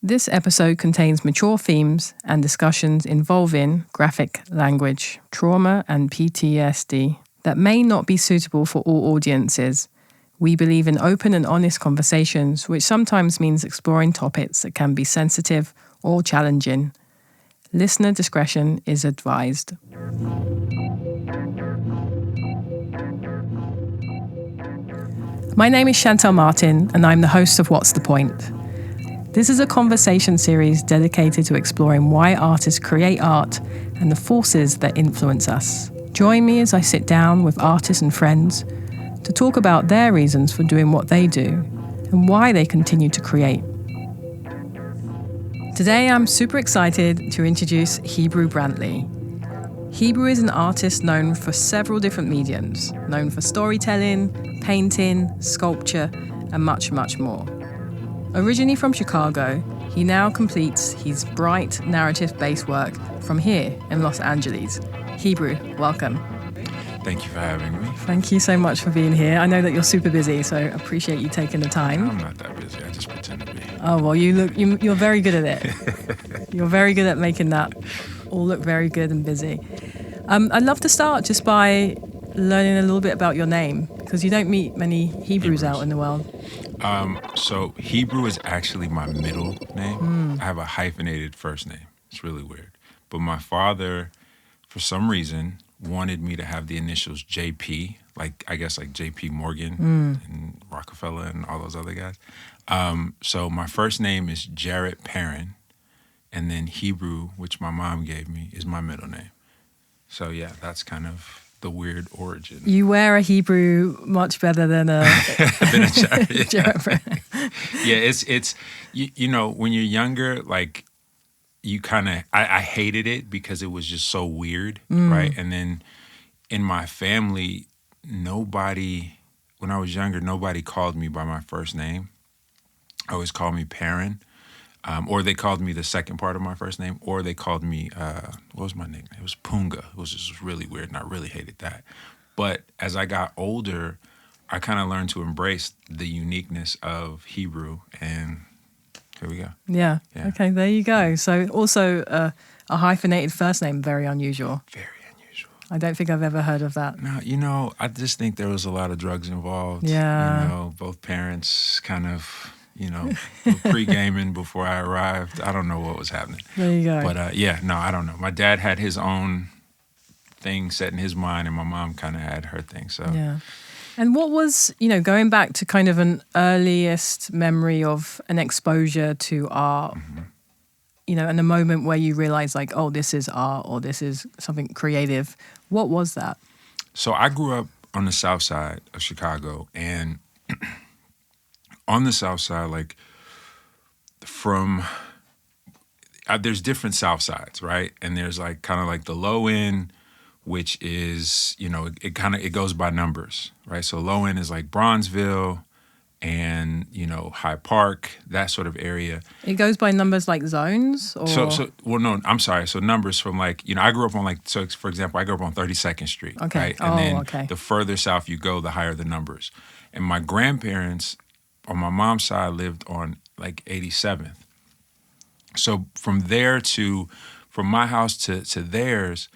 This episode contains mature themes and discussions involving graphic language, trauma, and PTSD that may not be suitable for all audiences. We believe in open and honest conversations, which sometimes means exploring topics that can be sensitive or challenging. Listener discretion is advised. My name is Shantell Martin, and I'm the host of What's the Point? This is a conversation series dedicated to exploring why artists create art and the forces that influence us. Join me as I sit down with artists and friends to talk about their reasons for doing what they do and why they continue to create. Today, I'm super excited to introduce Hebru Brantley. Hebru is an artist known for several different mediums, known for storytelling, painting, sculpture, and much, much more. Originally from Chicago, he now completes his bright narrative-based work from here in Los Angeles. Hebru, welcome. Thank you for having me. Thank you so much for being here. I know that you're super busy, so I appreciate you taking the time. I'm not that busy. I just pretend to be. Oh, well, you're very good at it. You're very good at making that all look very good and busy. I'd love to start just by learning a little bit about your name, because you don't meet many Hebrus out in the world. So Hebru is actually my middle name. I have a hyphenated first name. It's really weird. But my father, for some reason, wanted me to have the initials JP, like JP Morgan and Rockefeller and all those other guys. So my first name is Jarrett Perrin, and then Hebru, which my mom gave me, is my middle name. So yeah, that's kind of the weird origin. You wear a Hebru much better than a Jarrett. Yeah, it's you know, when you're younger, like you kind of I hated it because it was just so weird, right? And then in my family, when I was younger, nobody called me by my first name. I always called me Perrin. Or they called me the second part of my first name, or they called me, what was my nickname? It was Punga. It was just really weird, and I really hated that. But as I got older, I kind of learned to embrace the uniqueness of Hebru, and here we go. Yeah. Okay, there you go. So also a hyphenated first name, very unusual. Very unusual. I don't think I've ever heard of that. No, I just think there was a lot of drugs involved. Yeah. Both parents kind of... pre-gaming before I arrived. I don't know what was happening. There you go. But I don't know. My dad had his own thing set in his mind, and my mom kind of had her thing. So yeah. And what was, going back to kind of an earliest memory of an exposure to art, and a moment where you realize like, oh, this is art or this is something creative. What was that? So I grew up on the south side of Chicago, and on the south side, like there's different south sides, right? And there's like kind of like the low end, which is, it goes by numbers, right? So low end is like Bronzeville and, Hyde Park, that sort of area. It goes by numbers like zones? Or? So numbers from like, I grew up on so for example, I grew up on 32nd Street, okay. right? And then the further south you go, the higher the numbers. And my grandparents on my mom's side lived on like 87th. So from my house to theirs,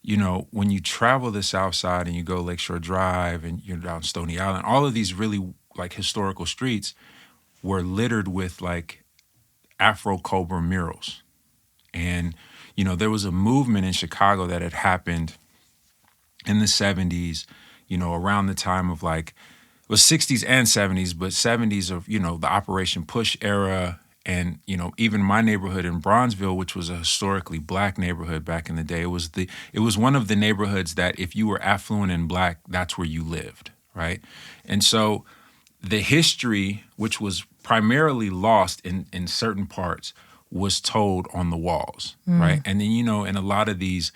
when you travel the south side and you go Lakeshore Drive and you're down Stony Island, all of these really like historical streets were littered with like Afro-Cobra murals. And, there was a movement in Chicago that had happened in the 70s, around the time of like, it was 60s and 70s, but 70s of, the Operation Push era. And, even my neighborhood in Bronzeville, which was a historically black neighborhood back in the day, it was one of the neighborhoods that if you were affluent and black, that's where you lived, right? And so the history, which was primarily lost in certain parts, was told on the walls, right? And then, in a lot of these...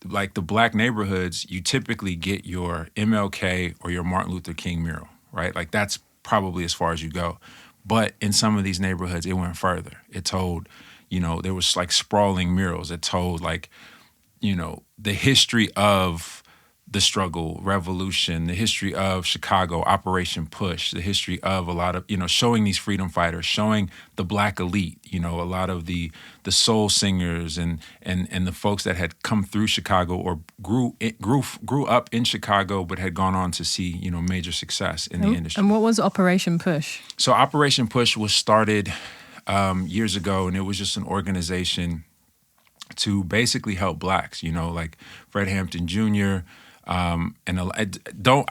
like the black neighborhoods, you typically get your MLK or your Martin Luther King mural, right? Like that's probably as far as you go. But in some of these neighborhoods, it went further. It told, there was like sprawling murals. It told like, the history of the struggle, revolution, the history of Chicago, Operation Push, the history of a lot of, showing these freedom fighters, showing the Black elite, a lot of the soul singers and the folks that had come through Chicago or grew up in Chicago but had gone on to see, major success in the industry. And what was Operation Push? So Operation Push was started years ago, and it was just an organization to basically help Blacks, like Fred Hampton Jr., I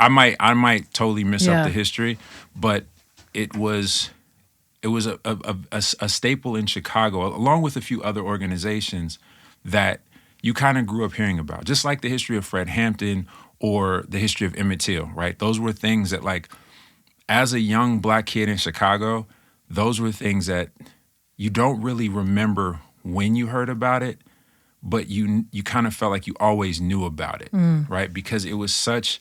might totally mess up the history, but it was a staple in Chicago, along with a few other organizations that you kind of grew up hearing about, just like the history of Fred Hampton or the history of Emmett Till, right? Those were things that, like, as a young Black kid in Chicago, those were things that you don't really remember when you heard about it, but you kind of felt like you always knew about it, right? Because it was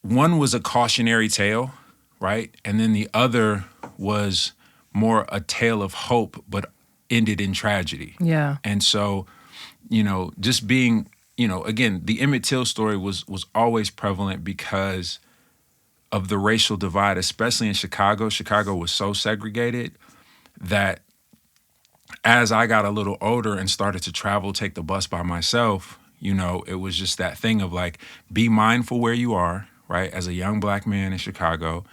one was a cautionary tale, right? And then the other was more a tale of hope, but ended in tragedy. Yeah. And so, just being, again, the Emmett Till story was always prevalent because of the racial divide, especially in Chicago. Chicago was so segregated that as I got a little older and started to travel, take the bus by myself, it was just that thing of, like, be mindful where you are, right, as a young Black man in Chicago,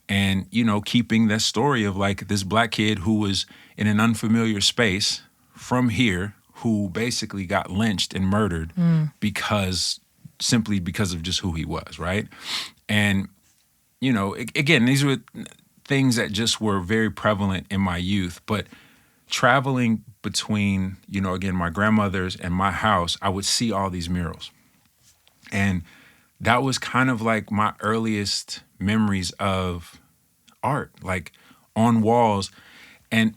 and, keeping that story of, like, this Black kid who was in an unfamiliar space from here who basically got lynched and murdered simply because of just who he was, right? And, again, these were things that just were very prevalent in my youth, but traveling between, again, my grandmother's and my house, I would see all these murals. And that was kind of like my earliest memories of art, like on walls. And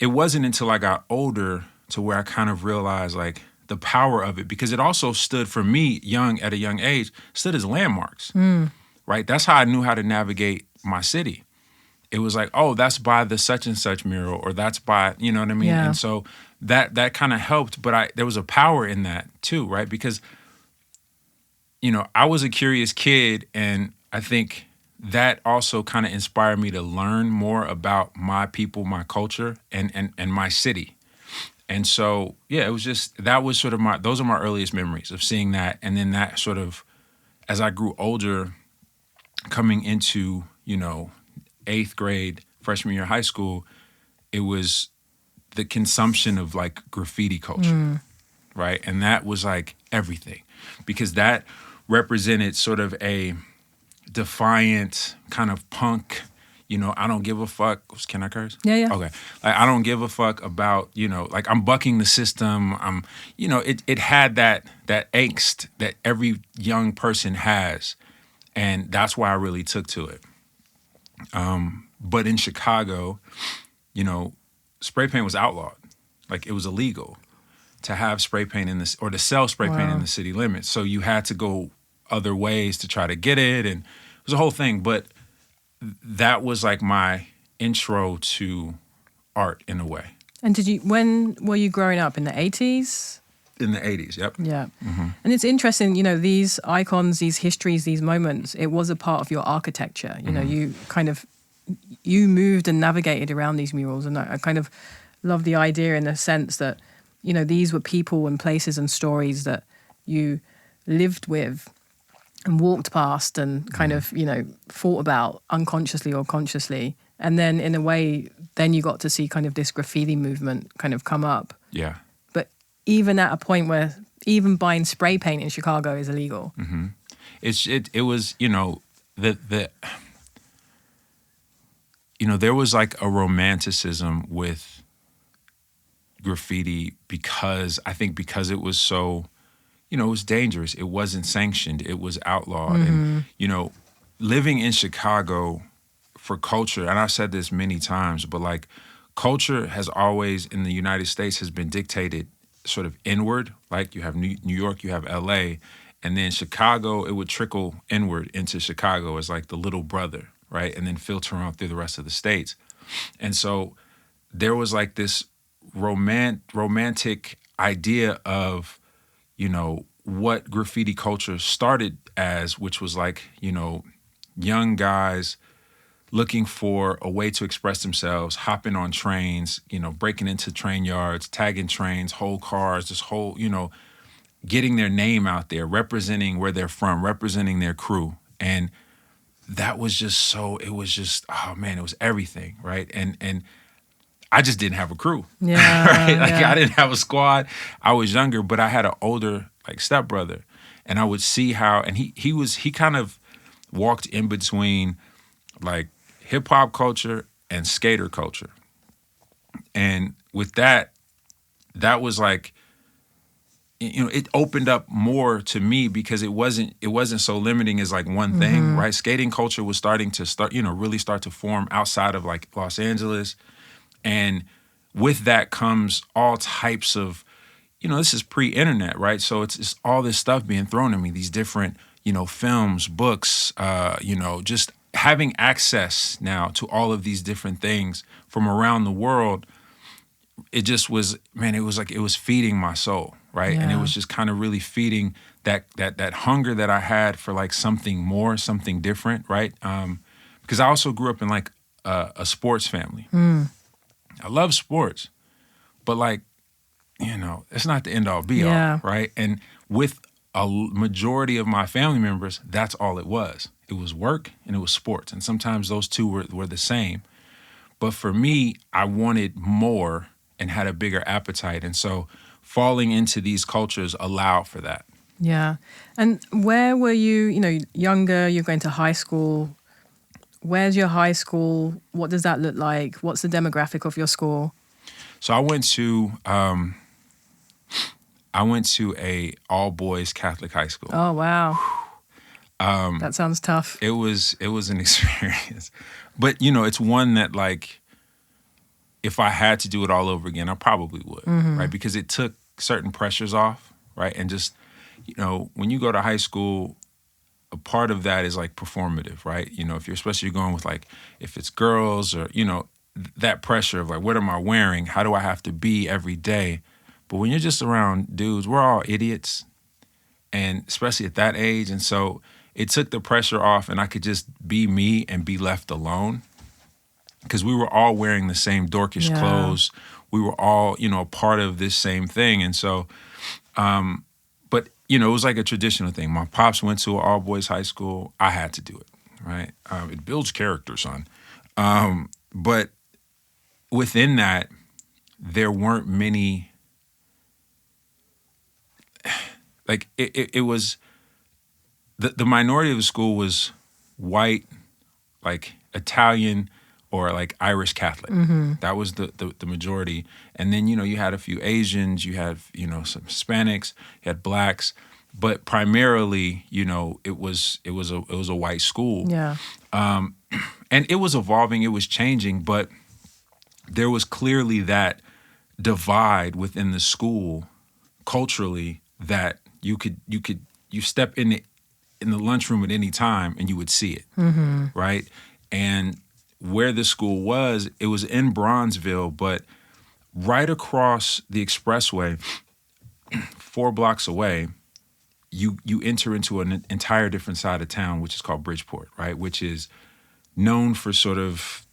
it wasn't until I got older to where I kind of realized, like, the power of it, because it also stood for me at a young age, stood as landmarks, right? That's how I knew how to navigate my city. It was like, oh, that's by the such and such mural, or that's by, you know what I mean? Yeah. And so that kind of helped, but there was a power in that too, right? Because, I was a curious kid, and I think that also kind of inspired me to learn more about my people, my culture, and my city. And so, yeah, it was just, that was sort of those are my earliest memories of seeing that. And then that sort of, as I grew older, coming into, 8th grade, freshman year of high school, it was the consumption of, like, graffiti culture, right? And that was, like, everything, because that represented sort of a defiant kind of punk, I don't give a fuck. Can I curse? Yeah. Okay. Like, I don't give a fuck about, like, I'm bucking the system. I'm, it had that angst that every young person has. And that's why I really took to it. But in Chicago, spray paint was outlawed. Like, it was illegal to have spray paint or to sell spray paint in the city limits. So you had to go other ways to try to get it. And it was a whole thing. But that was, like, my intro to art in a way. And when were you growing up? In the 80s? In the 80s, yep. Yeah. Mm-hmm. And it's interesting, these icons, these histories, these moments, it was a part of your architecture. You moved and navigated around these murals. And I kind of love the idea in the sense that, these were people and places and stories that you lived with and walked past and kind of, thought about unconsciously or consciously. And then in a way, then you got to see kind of this graffiti movement kind of come up. Yeah. But even at a point where even buying spray paint in Chicago is illegal. Mm-hmm. It was, there was, like, a romanticism with graffiti because it was so, it was dangerous. It wasn't sanctioned. It was outlawed. And, living in Chicago for culture, and I've said this many times, but, like, culture has always, in the United States, has been dictated sort of inward. Like, you have New York, you have LA, and then Chicago, it would trickle inward into Chicago as, like, the little brother, right? And then filter on through the rest of the states. And so there was, like, this romantic idea of, what graffiti culture started as, which was like, young guys looking for a way to express themselves, hopping on trains, breaking into train yards, tagging trains, whole cars, this whole, getting their name out there, representing where they're from, representing their crew. And that was just it was just, oh man, it was everything, right? And I just didn't have a crew, Yeah, right? Like yeah. I didn't have a squad. I was younger, but I had an older like stepbrother, and I would see how, and he kind of walked in between like hip hop culture and skater culture, and with that was like, it opened up more to me because it wasn't so limiting as like one thing, right? Skating culture was starting to really start to form outside of like Los Angeles. And with that comes all types of, this is pre-internet, right? So it's all this stuff being thrown at me, these different, films, books, just having access now to all of these different things from around the world. It just was, man, it was like it was feeding my soul, right? And it Yeah. was just kind of really feeding that hunger that I had for like something more, something different, right? Because I also grew up in like a sports family. I love sports, but like, it's not the end all be Yeah. all, right? And with a majority of my family members, that's all it was. It was work and it was sports. And sometimes those two were the same. But for me, I wanted more and had a bigger appetite. And so falling into these cultures allowed for that. Yeah. And where were you, younger, you're going to high school? Where's your high school? What does that look like? What's the demographic of your school? So I went to a all boys Catholic high school. Oh, wow. That sounds tough. It was an experience, but it's one that like, if I had to do it all over again, I probably would, right? Because it took certain pressures off, right? And just, when you go to high school, a part of that is like performative, right? If you're especially going with like, if it's girls or, that pressure of like, what am I wearing? How do I have to be every day? But when you're just around dudes, we're all idiots, and especially at that age. And so it took the pressure off, and I could just be me and be left alone. Because we were all wearing the same dorkish clothes. We were all, a part of this same thing. And so, but, it was like a traditional thing. My pops went to an all-boys high school. I had to do it, right? It builds character, son. But within that, there weren't many, like, it was, the minority of the school was white, like Italian, or like Irish Catholic. That was the majority. And then, you had a few Asians, you had, some Hispanics, you had blacks, but primarily, it was a white school. Yeah. And it was evolving, it was changing, but there was clearly that divide within the school culturally that you step in the lunchroom at any time and you would see it, right? And where the school was, it was in Bronzeville, but right across the expressway, 4 blocks away, you enter into an entire different side of town, which is called Bridgeport, right? Which is known for sort of,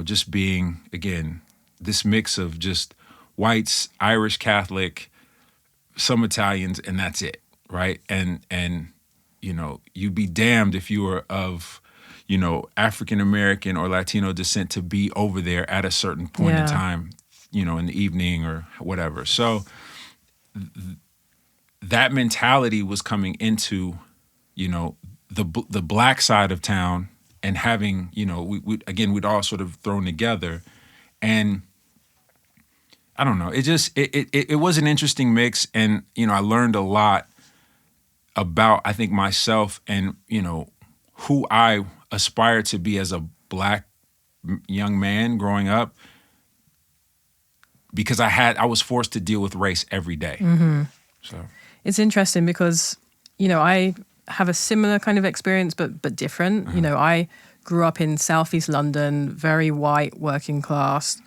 just being, again, this mix of just whites, Irish Catholic, some Italians, and that's it, right? And you'd be damned if you were of, African American or Latino descent to be over there at a certain point in time, in the evening or whatever. So that mentality was coming into, the black side of town, and having, we'd all sort of thrown together. And I don't know, it was an interesting mix. And, I learned a lot about, I think, myself and, who I aspired to be as a black young man growing up, because I was forced to deal with race every day. So It's interesting because, I have a similar kind of experience, but different. I grew up in Southeast London, very white, working class,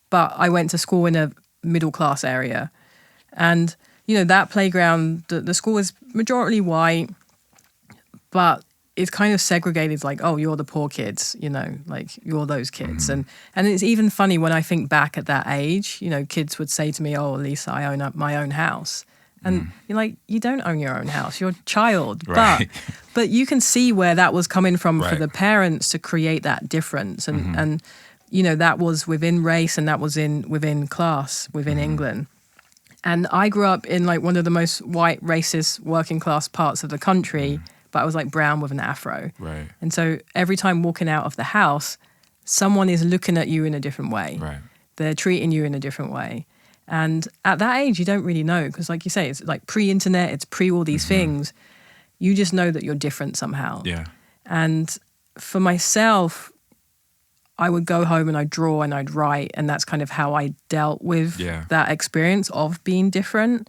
but I went to school in a middle class area. And, that playground, the school is majority white, but it's kind of segregated, like, oh, you're the poor kids, like you're those kids. And it's even funny when I think back at that age, kids would say to me, oh, Lisa, I own up my own house. And you're like, you don't own your own house, you're a child. Right. But you can see where that was coming from for Right. the parents to create that difference. And that was within race, and that was within class, within England. And I grew up in like one of the most white, racist, working class parts of the country, but I was like brown with an afro. Right. And so every time walking out of the house, someone is looking at you in a different way. Right. They're treating you in a different way. And at that age, you don't really know, because like you say, it's like pre-internet, it's pre all these things. You just know that you're different somehow. Yeah. And for myself, I would go home and I'd draw and I'd write, and that's kind of how I dealt with that experience of being different.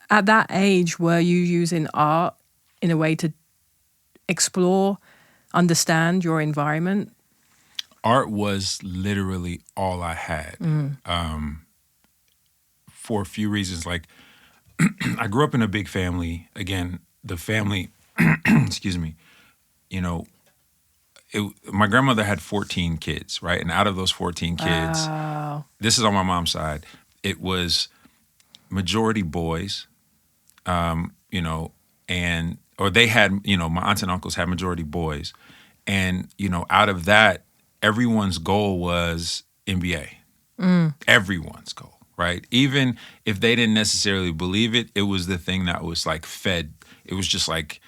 At that age, were you using art in a way to explore, understand your environment? Art was literally all I had. For a few reasons. Like, I grew up in a big family. Again, the family, excuse me, my grandmother had 14 kids, right? And out of those 14 kids, this is on my mom's side, it was majority boys, or they had, my aunts and uncles had majority boys. And, out of that, everyone's goal was NBA. Everyone's goal, right? Even if they didn't necessarily believe it, it was the thing that was like fed. It was just like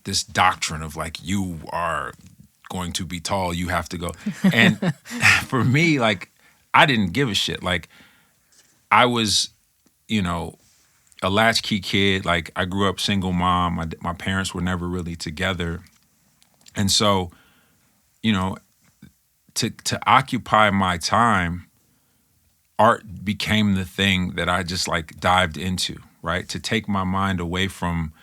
this doctrine of like, you are going to be tall, you have to go. And for me, like, I didn't give a shit. Like, I was, a latchkey kid. Like, I grew up single mom. My parents were never really together. And so, to occupy my time, art became the thing that I just like dived into, right? To take my mind away from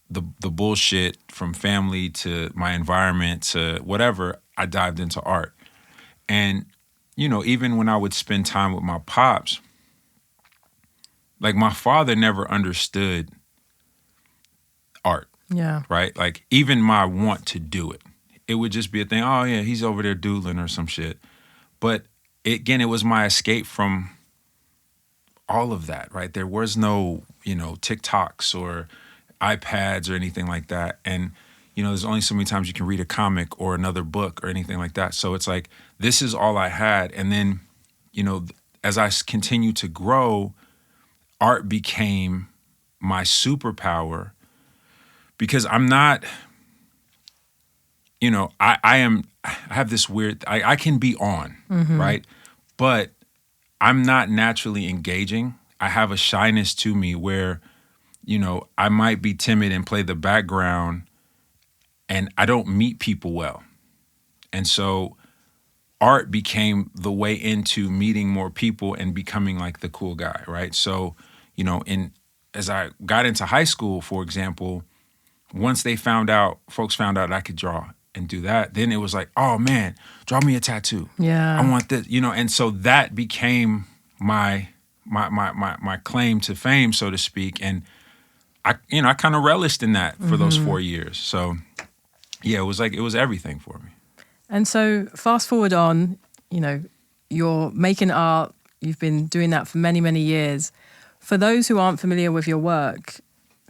the bullshit, from family to my environment to whatever, I dived into art. And, even when I would spend time with my pops, like, my father never understood art. Yeah. Right? Like, even my want to do it. It would just be a thing, oh yeah, he's over there doodling or some shit. But again, it was my escape from all of that, right? There was no, TikToks or iPads or anything like that. And, there's only so many times you can read a comic or another book or anything like that. So it's like, this is all I had. And then, as I continued to grow, art became my superpower, because I'm not, I have this weird, I can be on, right? But I'm not naturally engaging. I have a shyness to me where, I might be timid and play the background, and I don't meet people well. And so art became the way into meeting more people and becoming like the cool guy, right? So, as I got into high school, for example, once folks found out I could draw and do that, then it was like, oh man, draw me a tattoo. Yeah. I want this, and so that became my claim to fame, so to speak. And I kind of relished in that for those 4 years. So yeah, it was everything for me. And so fast forward on, you're making art, you've been doing that for many, many years. For those who aren't familiar with your work,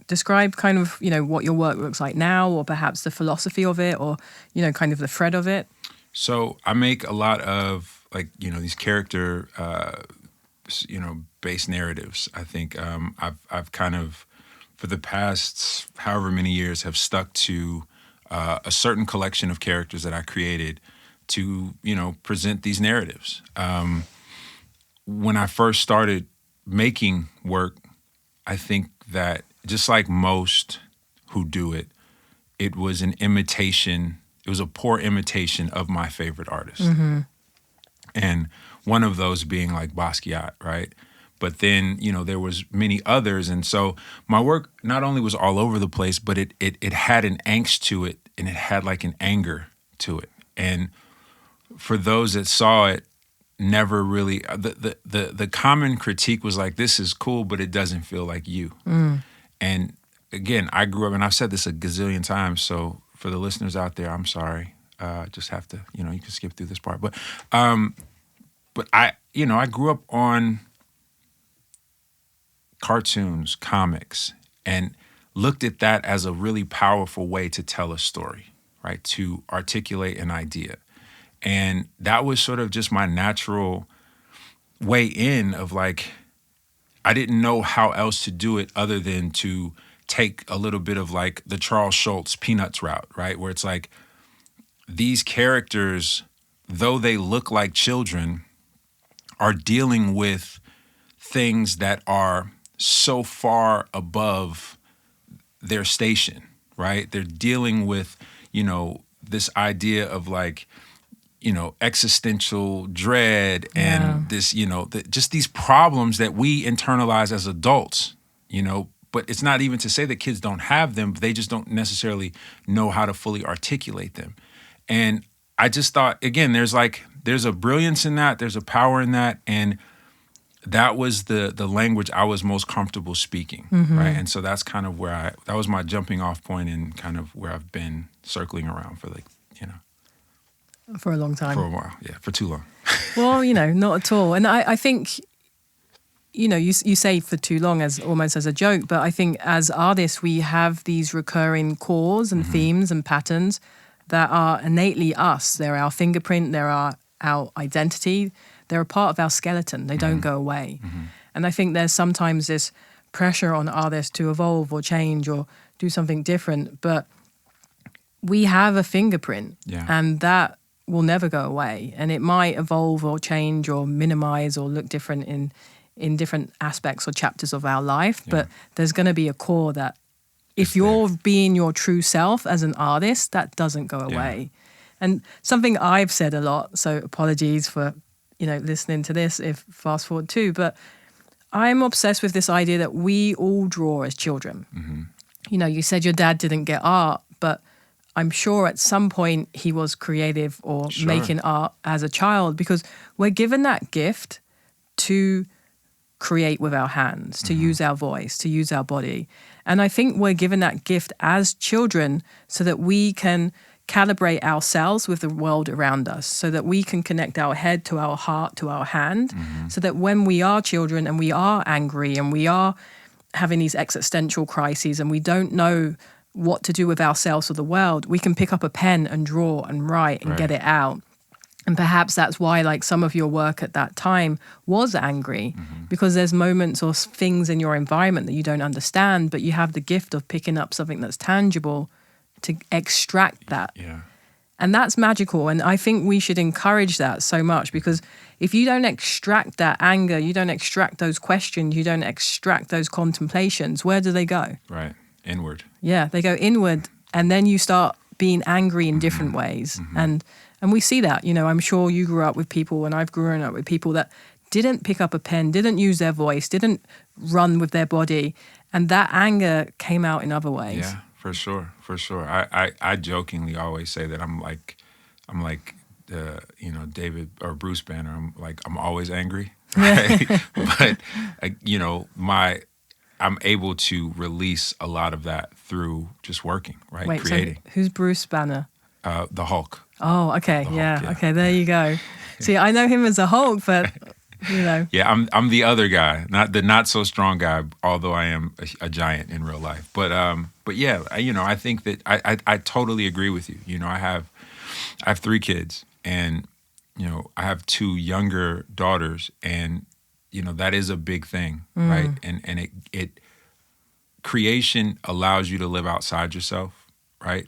describe kind of, what your work looks like now, or perhaps the philosophy of it, or, kind of the thread of it. So I make a lot of like, these character, based narratives. I think I've kind of, for the past however many years, have stuck to a certain collection of characters that I created to, present these narratives. When I first started making work, I think that just like most who do it, it was an imitation. It was a poor imitation of my favorite artist. And one of those being like Basquiat, right? But then, there was many others. And so my work not only was all over the place, but it had an angst to it, and it had like an anger to it. And for those that saw it, never really the common critique was like, this is cool, but it doesn't feel like you. And again, I grew up, and I've said this a gazillion times, so for the listeners out there, I'm sorry. Just have to, you can skip through this part. But I grew up on cartoons, comics, and looked at that as a really powerful way to tell a story, right? To articulate an idea. And that was sort of just my natural way in of like, I didn't know how else to do it other than to take a little bit of like the Charles Schultz Peanuts route, right? Where it's like these characters, though they look like children, are dealing with things that are so far above their station, right? They're dealing with, this idea of like, existential dread and this, just these problems that we internalize as adults, but it's not even to say that kids don't have them, but they just don't necessarily know how to fully articulate them. And I just thought, again, there's a brilliance in that, there's a power in that, and that was the language I was most comfortable speaking, right? And so that's kind of where that was my jumping off point and kind of where I've been circling around for for a long time. For a while, yeah, for too long. Well, not at all. And I think, you say for too long as almost as a joke, but I think as artists, we have these recurring cores and themes and patterns that are innately us. They're our fingerprint, they're our identity. They're a part of our skeleton. They don't go away. And I think there's sometimes this pressure on artists to evolve or change or do something different. But we have a fingerprint, and that will never go away. And it might evolve or change or minimize or look different in different aspects or chapters of our life. But there's going to be a core that if you're being your true self as an artist, that doesn't go away. And something I've said a lot, so apologies for listening to this if fast forward too, but I'm obsessed with this idea that we all draw as children. You said your dad didn't get art, but I'm sure at some point he was creative or making art as a child, because we're given that gift to create with our hands, to use our voice, to use our body. And I think we're given that gift as children so that we can calibrate ourselves with the world around us, so that we can connect our head to our heart, to our hand, so that when we are children and we are angry and we are having these existential crises and we don't know what to do with ourselves or the world, we can pick up a pen and draw and write and get it out. And perhaps that's why like some of your work at that time was angry, because there's moments or things in your environment that you don't understand, but you have the gift of picking up something that's tangible to extract that. And that's magical. And I think we should encourage that so much, because if you don't extract that anger, you don't extract those questions, you don't extract those contemplations, where do they go? Right. Inward. Yeah, they go inward, and then you start being angry in different ways. And we see that, I'm sure you grew up with people, and I've grown up with people that didn't pick up a pen, didn't use their voice, didn't run with their body. And that anger came out in other ways. Yeah. For sure. I jokingly always say that I'm like David or Bruce Banner. I'm always angry, right? But I'm able to release a lot of that through just working, right? Wait, creating. So who's Bruce Banner? The Hulk. Oh, okay, Hulk, yeah. Okay, there you go. See, I know him as a Hulk, but Yeah, I'm the other guy, not the not so strong guy, although I am a giant in real life. But yeah, I think that I totally agree with you. I have 3 kids, and I have 2 younger daughters, and that is a big thing, right? And it creation allows you to live outside yourself, right?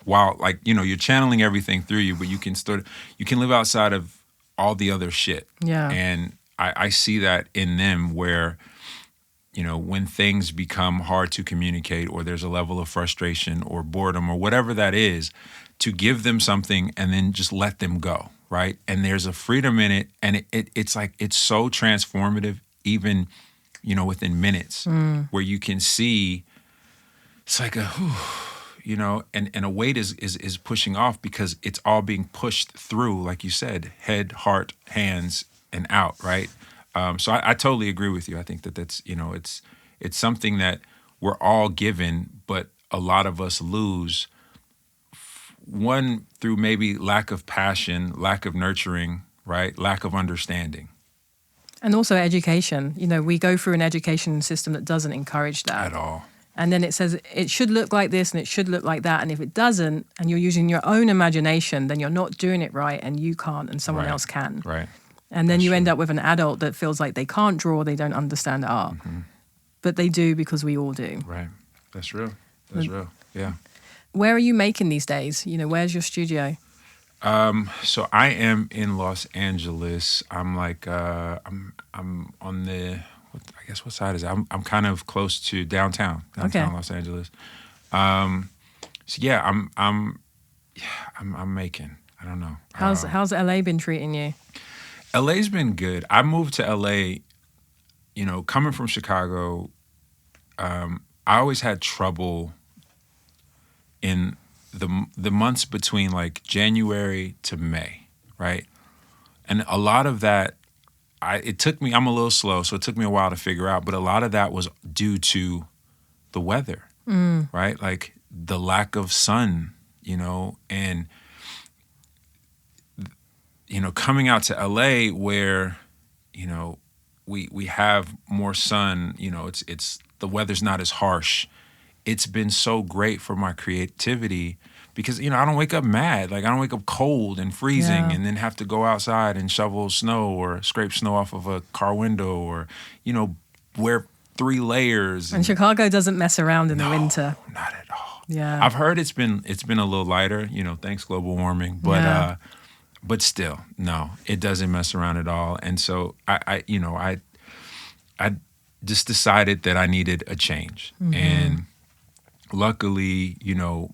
While you're channeling everything through you, but you can live outside of all the other shit. Yeah. And I see that in them where, when things become hard to communicate, or there's a level of frustration or boredom or whatever that is, to give them something and then just let them go, right? And there's a freedom in it, and it's so transformative, even, within minutes, where you can see it's like a, and a weight is pushing off, because it's all being pushed through, like you said, head, heart, hands, and out, right? So I totally agree with you. I think that that's, it's something that we're all given, but a lot of us lose. One, through maybe lack of passion, lack of nurturing, right? Lack of understanding. And also education. We go through an education system that doesn't encourage that. At all. And then it says it should look like this and it should look like that. And if it doesn't, and you're using your own imagination, then you're not doing it right and you can't and someone else can. Right. And then That's you end true. up with an adult that feels like they can't draw, they don't understand art. But they do because we all do. Right. That's real. That's real. Yeah. Where are you making these days? Where's your studio? So I am in Los Angeles. I'm like I'm on the what side is it? I'm kind of close to downtown Okay. Los Angeles. So yeah, I'm making. I don't know. How's LA been treating you? LA's been good. I moved to LA, coming from Chicago. I always had trouble in the months between like January to May, right? And a lot of that, it took me, I'm a little slow, so it took me a while to figure out, but a lot of that was due to the weather, right? Like the lack of sun, and, coming out to LA where, we have more sun, it's the weather's not as harsh. It's been so great for my creativity because, I don't wake up mad. Like I don't wake up cold and freezing and then have to go outside and shovel snow or scrape snow off of a car window or, wear 3 layers. And Chicago doesn't mess around in the winter. Not at all. Yeah. I've heard it's been a little lighter, thanks global warming, but still, no, it doesn't mess around at all. And so I just decided that I needed a change. And luckily,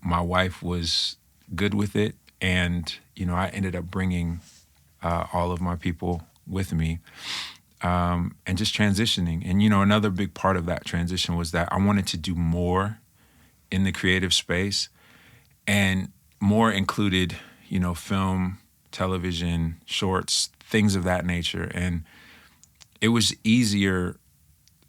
my wife was good with it. And, I ended up bringing all of my people with me and just transitioning. And, another big part of that transition was that I wanted to do more in the creative space. And more included, film, television, shorts, things of that nature. And it was easier,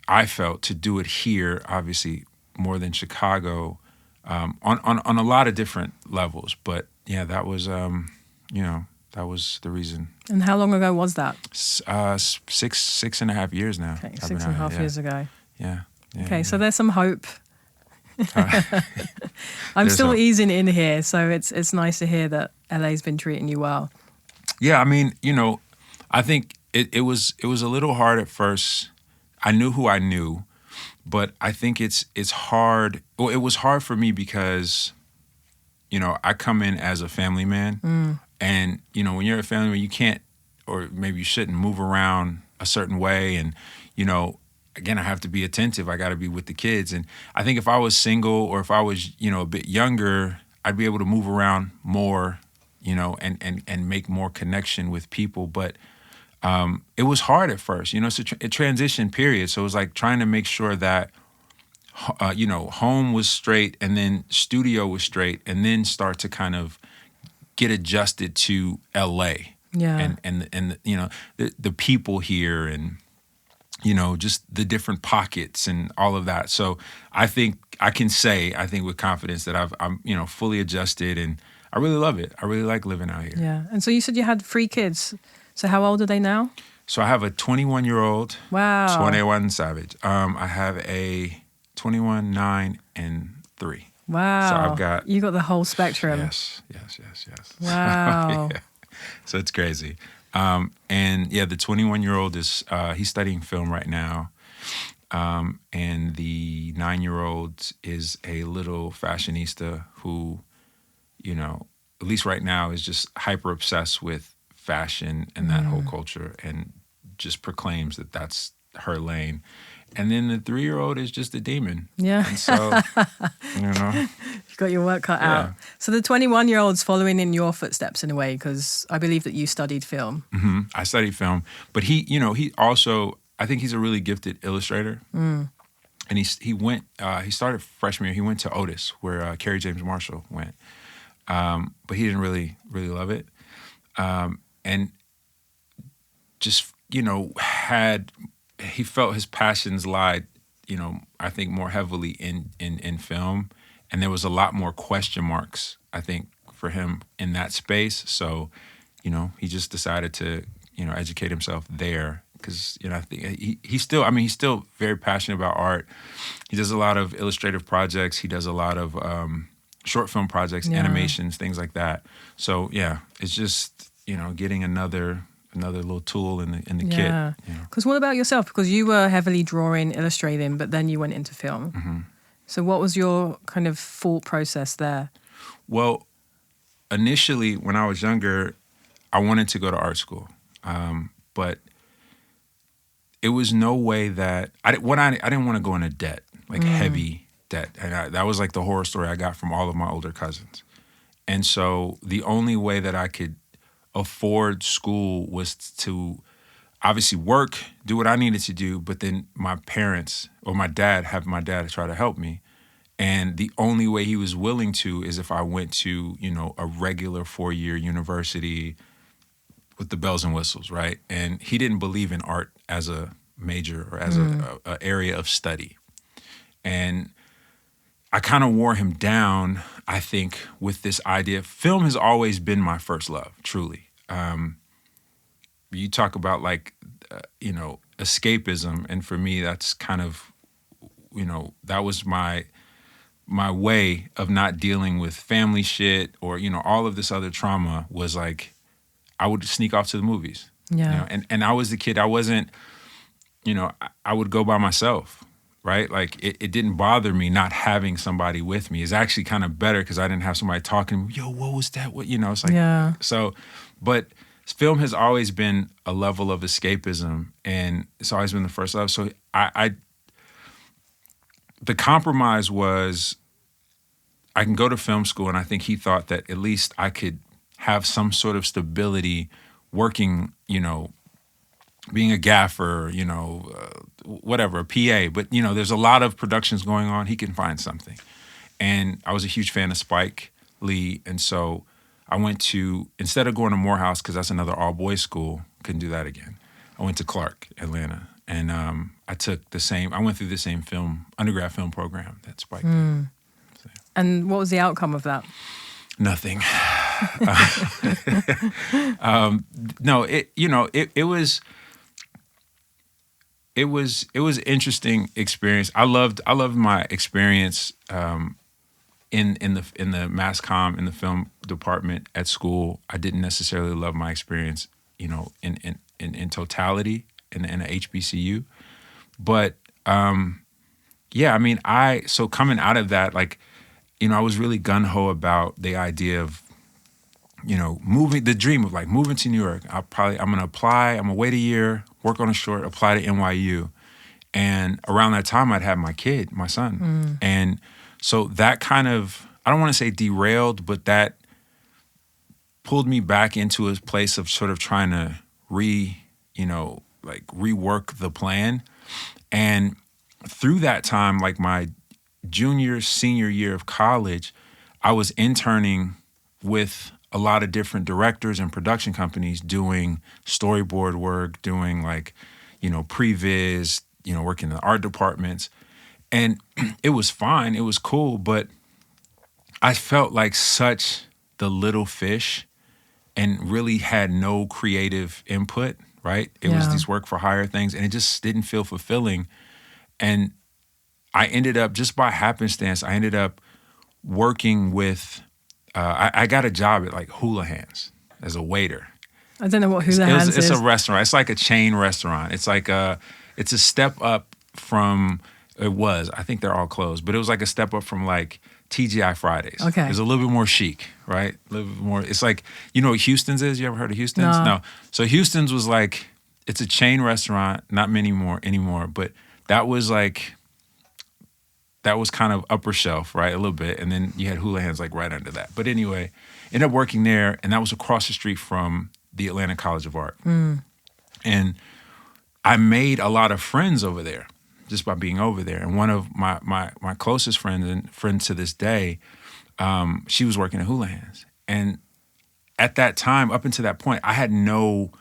I felt, to do it here, obviously, more than Chicago, on a lot of different levels. But yeah, that was that was the reason. And how long ago was that? 6.5 years now. Okay, 6.5 years ago. Yeah. Okay, so there's some hope. I'm There's still hope. easing in here, so it's nice to hear that LA's been treating you well. Yeah, I mean, I think it was a little hard at first. I knew who I knew, but I think it's hard. Well, it was hard for me because, I come in as a family man, and when you're a family man, you can't, or maybe you shouldn't, move around a certain way, and again, I have to be attentive. I got to be with the kids, and I think if I was single or if I was a bit younger, I'd be able to move around more, and make more connection with people, but. It was hard at first, it's a transition period. So it was like trying to make sure that, home was straight and then studio was straight and then start to kind of get adjusted to LA. Yeah. And the people here and, just the different pockets and all of that. So I think I can say, with confidence that I'm fully adjusted and I really love it. I really like living out here. Yeah. And so you said you had 3 kids. So how old are they now? So I have a 21-year-old. Wow. 21 Savage. I have a 21, 9, and 3. Wow. So I've got... You got the whole spectrum. Yes. Wow. Yeah. So it's crazy. And yeah, the 21-year-old is, he's studying film right now. And the 9-year-old is a little fashionista who, at least right now is just hyper obsessed with fashion and that whole culture and just proclaims that that's her lane. And then the 3-year-old is just a demon. Yeah. And so, You've got your work cut out. Yeah. So the 21-year-old's following in your footsteps in a way, because I believe that you studied film. Mm-hmm. I studied film, but he also, I think he's a really gifted illustrator. And he started freshman year. He went to Otis, where Kerry James Marshall went. But he didn't really love it. And just he felt his passions lied, I think more heavily in film, and there was a lot more question marks, I think, for him in that space. So, he just decided to, educate himself there because, I think he's still very passionate about art. He does a lot of illustrative projects. He does a lot of short film projects, animations, things like that. So yeah, it's just, getting another little tool in the kit. Because what about yourself? Because you were heavily drawing, illustrating, but then you went into film. Mm-hmm. So what was your kind of thought process there? Well, initially when I was younger, I wanted to go to art school, but it was no way that I didn't want to go into debt, like heavy debt, and that was like the horror story I got from all of my older cousins. And so the only way that I could afford school was to obviously work, do what I needed to do, but then my parents or my dad try to help me. And the only way he was willing to is if I went to, a regular 4-year university with the bells and whistles, right? And he didn't believe in art as a major or as a area of study. And I kind of wore him down, I think, with this idea. Film has always been my first love, truly. You talk about escapism, and for me, that's kind of, that was my way of not dealing with family shit or, all of this other trauma was like, I would sneak off to the movies. Yeah. And I was the kid, I wasn't, I would go by myself. Right? Like it didn't bother me not having somebody with me. It's actually kind of better because I didn't have somebody talking, yo, what was that? What, it's like, so, but film has always been a level of escapism and it's always been the first love. So the compromise was I can go to film school, and I think he thought that at least I could have some sort of stability working, being a gaffer, whatever, a PA. But, there's a lot of productions going on. He can find something. And I was a huge fan of Spike Lee. And so I went to, instead of going to Morehouse, because that's another all-boys school, couldn't do that again. I went to Clark, Atlanta. And I went through the same undergrad film program that Spike did. So. And what was the outcome of that? Nothing. No, it was an interesting experience. I loved my experience in the mass comm in the film department at school. I didn't necessarily love my experience, in totality in a HBCU, but so coming out of that, I was really gung-ho about the idea of, moving to New York. I'm going to apply. I'm going to wait a year, work on a short, apply to NYU. And around that time, I'd had my son. And so that kind of, I don't want to say derailed, but that pulled me back into a place of sort of trying to rework the plan. And through that time, my senior year of college, I was interning with a lot of different directors and production companies doing storyboard work, doing previs, working in the art departments. And it was fine, it was cool, but I felt like such the little fish and really had no creative input, right? It was these work for hire things, and it just didn't feel fulfilling. And I ended up, just by happenstance, working with, I got a job at Houlihan's as a waiter. I don't know what Houlihan's is. It's a restaurant. It's like a chain restaurant. It's it's a step up from, I think they're all closed, but it was like a step up from TGI Fridays. Okay. It was a little bit more chic, right? A little bit more, it's what Houston's is? You ever heard of Houston's? No. So Houston's was it's a chain restaurant, not many more anymore, but that was kind of upper shelf, right? A little bit. And then you had Houlihan's right under that. But anyway, ended up working there, and that was across the street from the Atlanta College of Art. And I made a lot of friends over there just by being over there. And one of my closest friends and friend to this day, she was working at Houlihan's. And at that time, up until that point, I had no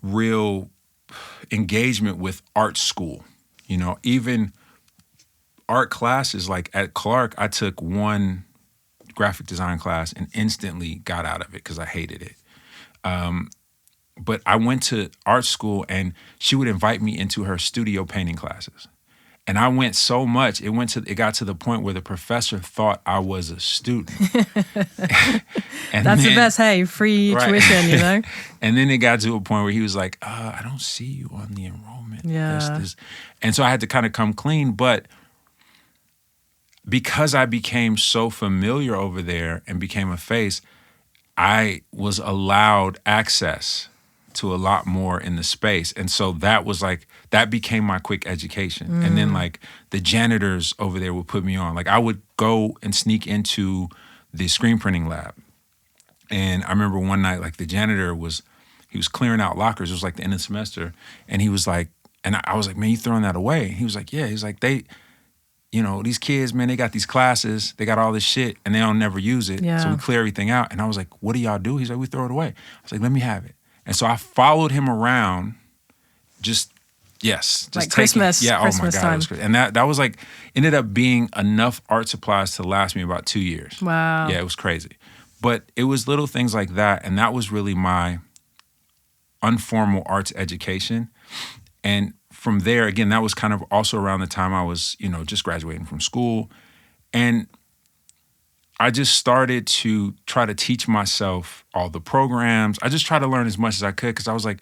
real engagement with art school. You know, even art classes, like at Clark, I took one graphic design class and instantly got out of it because I hated it. But I went to art school and she would invite me into her studio painting classes. And I went so much, it got to the point where the professor thought I was a student. And That's then, the best, hey, free right. tuition, you know? And then it got to a point where he was like, I don't see you on the enrollment. Yeah. And so I had to kind of come clean. But because I became so familiar over there and became a face, I was allowed access to a lot more in the space. And so that became my quick education. And then like the janitors over there would put me on. Like I would go and sneak into the screen printing lab. And I remember one night, like the janitor he was clearing out lockers. It was like the end of the semester. And he was like, and I was like, man, you throwing that away? He was like, yeah. He's like, these kids, man, they got these classes, they got all this shit and they don't never use it. Yeah. So we clear everything out. And I was like, what do y'all do? He's like, we throw it away. I was like, let me have it. And so I followed him around, just like Christmas. Yeah, Christmas oh my God, time. it was crazy. And that was like, ended up being enough art supplies to last me about 2 years. Wow. Yeah, it was crazy. But it was little things like that. And that was really my informal arts education. And from there, again, that was kind of also around the time I was, just graduating from school. And I just started to try to teach myself all the programs. I just tried to learn as much as I could because I was like,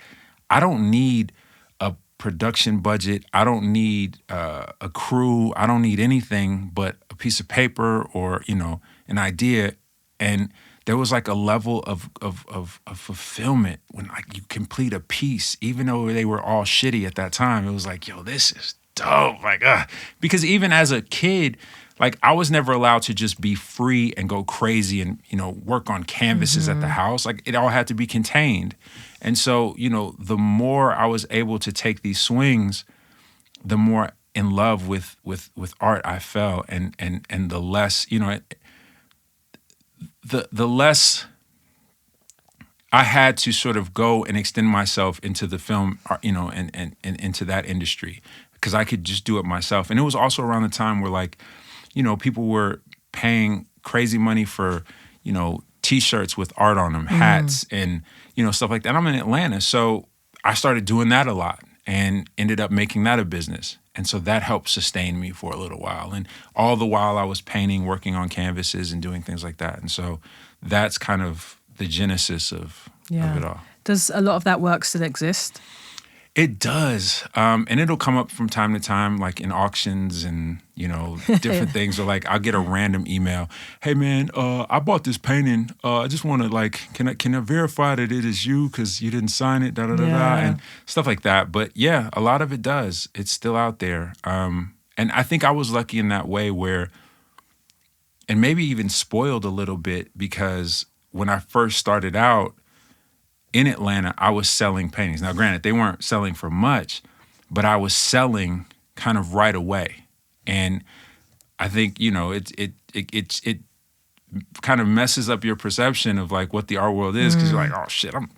I don't need a production budget. I don't need a crew. I don't need anything but a piece of paper or, an idea. And there was like a level of fulfillment when like you complete a piece, even though they were all shitty at that time. It was like, yo, this is dope. Like, because even as a kid, like I was never allowed to just be free and go crazy and, work on canvases at the house. Like it all had to be contained. And so, the more I was able to take these swings, the more in love with art I fell and the less, the less I had to sort of go and extend myself into the film, and into that industry because I could just do it myself. And it was also around the time where like, people were paying crazy money for, T-shirts with art on them, hats, and, stuff like that. I'm in Atlanta, so I started doing that a lot and ended up making that a business. And so that helped sustain me for a little while. And all the while I was painting, working on canvases and doing things like that. And so that's kind of the genesis of it all. Does a lot of that work still exist? It does. And it'll come up from time to time, like in auctions and, different things. Or like I'll get a random email. Hey, man, I bought this painting. I just want to like, can I verify that it is you because you didn't sign it, da-da-da-da, and stuff like that. But yeah, a lot of it does. It's still out there. And I think I was lucky in that way where, and maybe even spoiled a little bit because when I first started out, in Atlanta, I was selling paintings. Now, granted, they weren't selling for much, but I was selling kind of right away. And I think, it kind of messes up your perception of like what the art world is because you're like, oh shit, I'm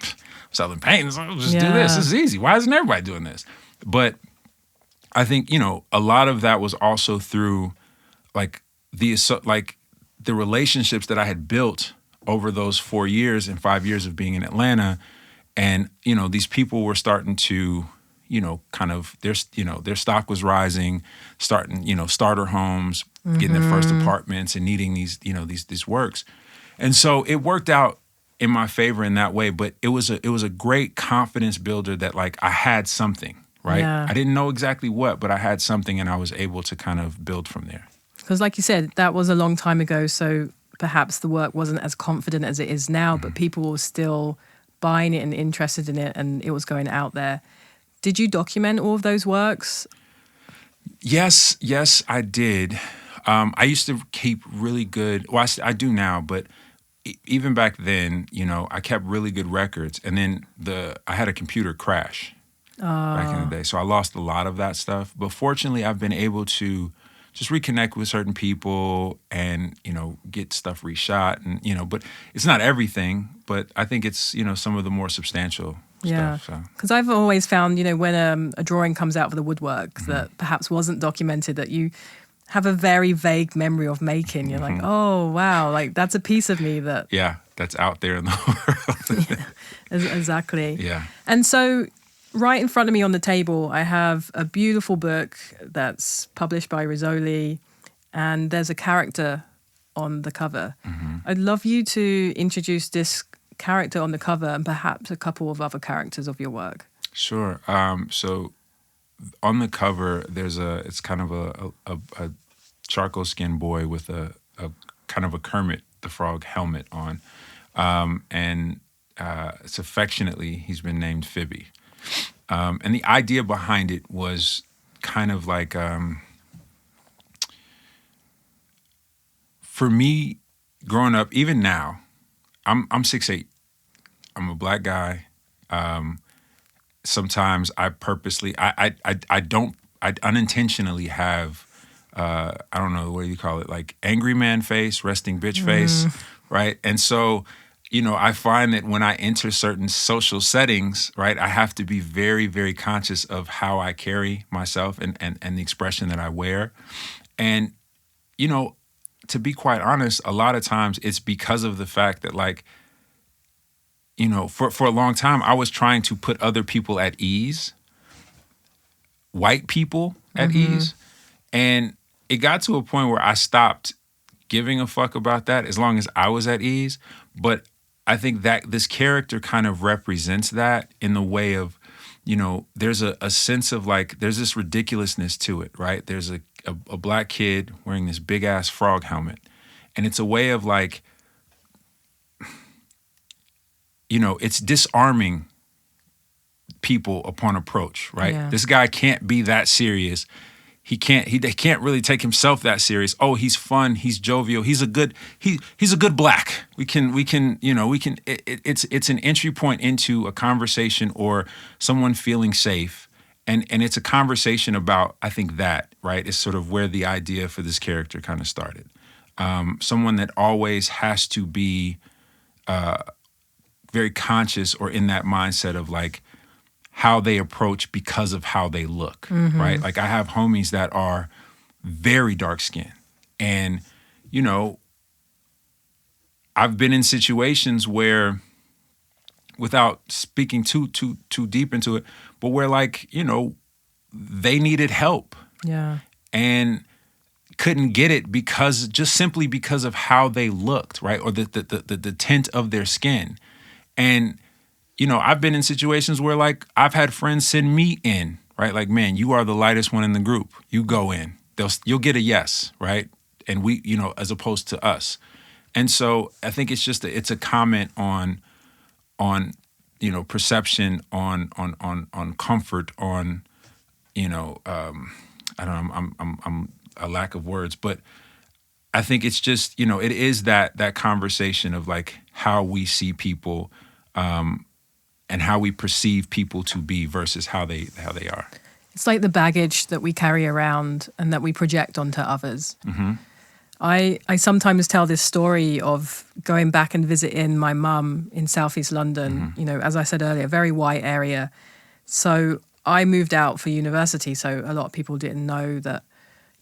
selling paintings. I'll just do this. This is easy. Why isn't everybody doing this? But I think, a lot of that was also through like the relationships that I had built over those 4 years and 5 years of being in Atlanta. And, these people were starting to, kind of, their stock was rising, starting, starter homes, getting their first apartments and needing these, these works. And so it worked out in my favor in that way. But it was a great confidence builder that like I had something, right? Yeah. I didn't know exactly what, but I had something and I was able to kind of build from there. Because like you said, that was a long time ago. So perhaps the work wasn't as confident as it is now, but people were still buying it and interested in it and it was going out there. Did you document all of those works? Yes, I did. I used to keep really good, well, I do now, but even back then, I kept really good records. And then I had a computer crash back in the day. So I lost a lot of that stuff. But fortunately, I've been able to just reconnect with certain people and, get stuff reshot and, but it's not everything, but I think it's, some of the more substantial Yeah, stuff. So. because I've always found, when a drawing comes out of the woodwork that perhaps wasn't documented, that you have a very vague memory of making. You're like, oh, wow, like that's a piece of me that... Yeah, that's out there in the world. Exactly. Yeah. And so right in front of me on the table, I have a beautiful book that's published by Rizzoli, and there's a character on the cover. I'd love you to introduce this character on the cover and perhaps a couple of other characters of your work. Sure. So on the cover, it's kind of a charcoal skinned boy with a kind of a Kermit the Frog helmet on. And it's affectionately, he's been named Phoebe. And the idea behind it was kind of like, for me, growing up, even now, I'm 6'8". I'm a black guy. Sometimes I purposely, I unintentionally have, I don't know, what do you call it? Like angry man face, resting bitch face, right? And so, I find that when I enter certain social settings, right, I have to be very, very conscious of how I carry myself and the expression that I wear. And, to be quite honest, a lot of times it's because of the fact that, like, for a long time, I was trying to put other people at ease, white people at ease. And it got to a point where I stopped giving a fuck about that as long as I was at ease. But I think that this character kind of represents that in the way of, there's a sense of like, there's this ridiculousness to it, right? There's a black kid wearing this big ass frog helmet. And it's a way of like, it's disarming people upon approach, right? Yeah. This guy can't be that serious. He can't really take himself that serious. Oh, he's fun, he's jovial, he's a good black. It's an entry point into a conversation or someone feeling safe. And it's a conversation about, I think that, right, is sort of where the idea for this character kind of started. Someone that always has to be very conscious or in that mindset of like how they approach because of how they look, right? Like I have homies that are very dark skinned and, I've been in situations where, without speaking too deep into it, but where like, they needed help. Yeah. And couldn't get it simply because of how they looked, right? Or the tint of their skin. And, I've been in situations where like I've had friends send me in, right? Like, man, you are the lightest one in the group. You go in. You'll get a yes, right? And we, as opposed to us. And so I think it's just it's a comment on perception, on comfort, on I don't know, I'm a lack of words, but I think it's just it is that conversation of like how we see people and how we perceive people to be versus how they are. It's like the baggage that we carry around and that we project onto others. I sometimes tell this story of going back and visiting my mum in Southeast London, as I said earlier, very white area. So I moved out for university, so a lot of people didn't know that,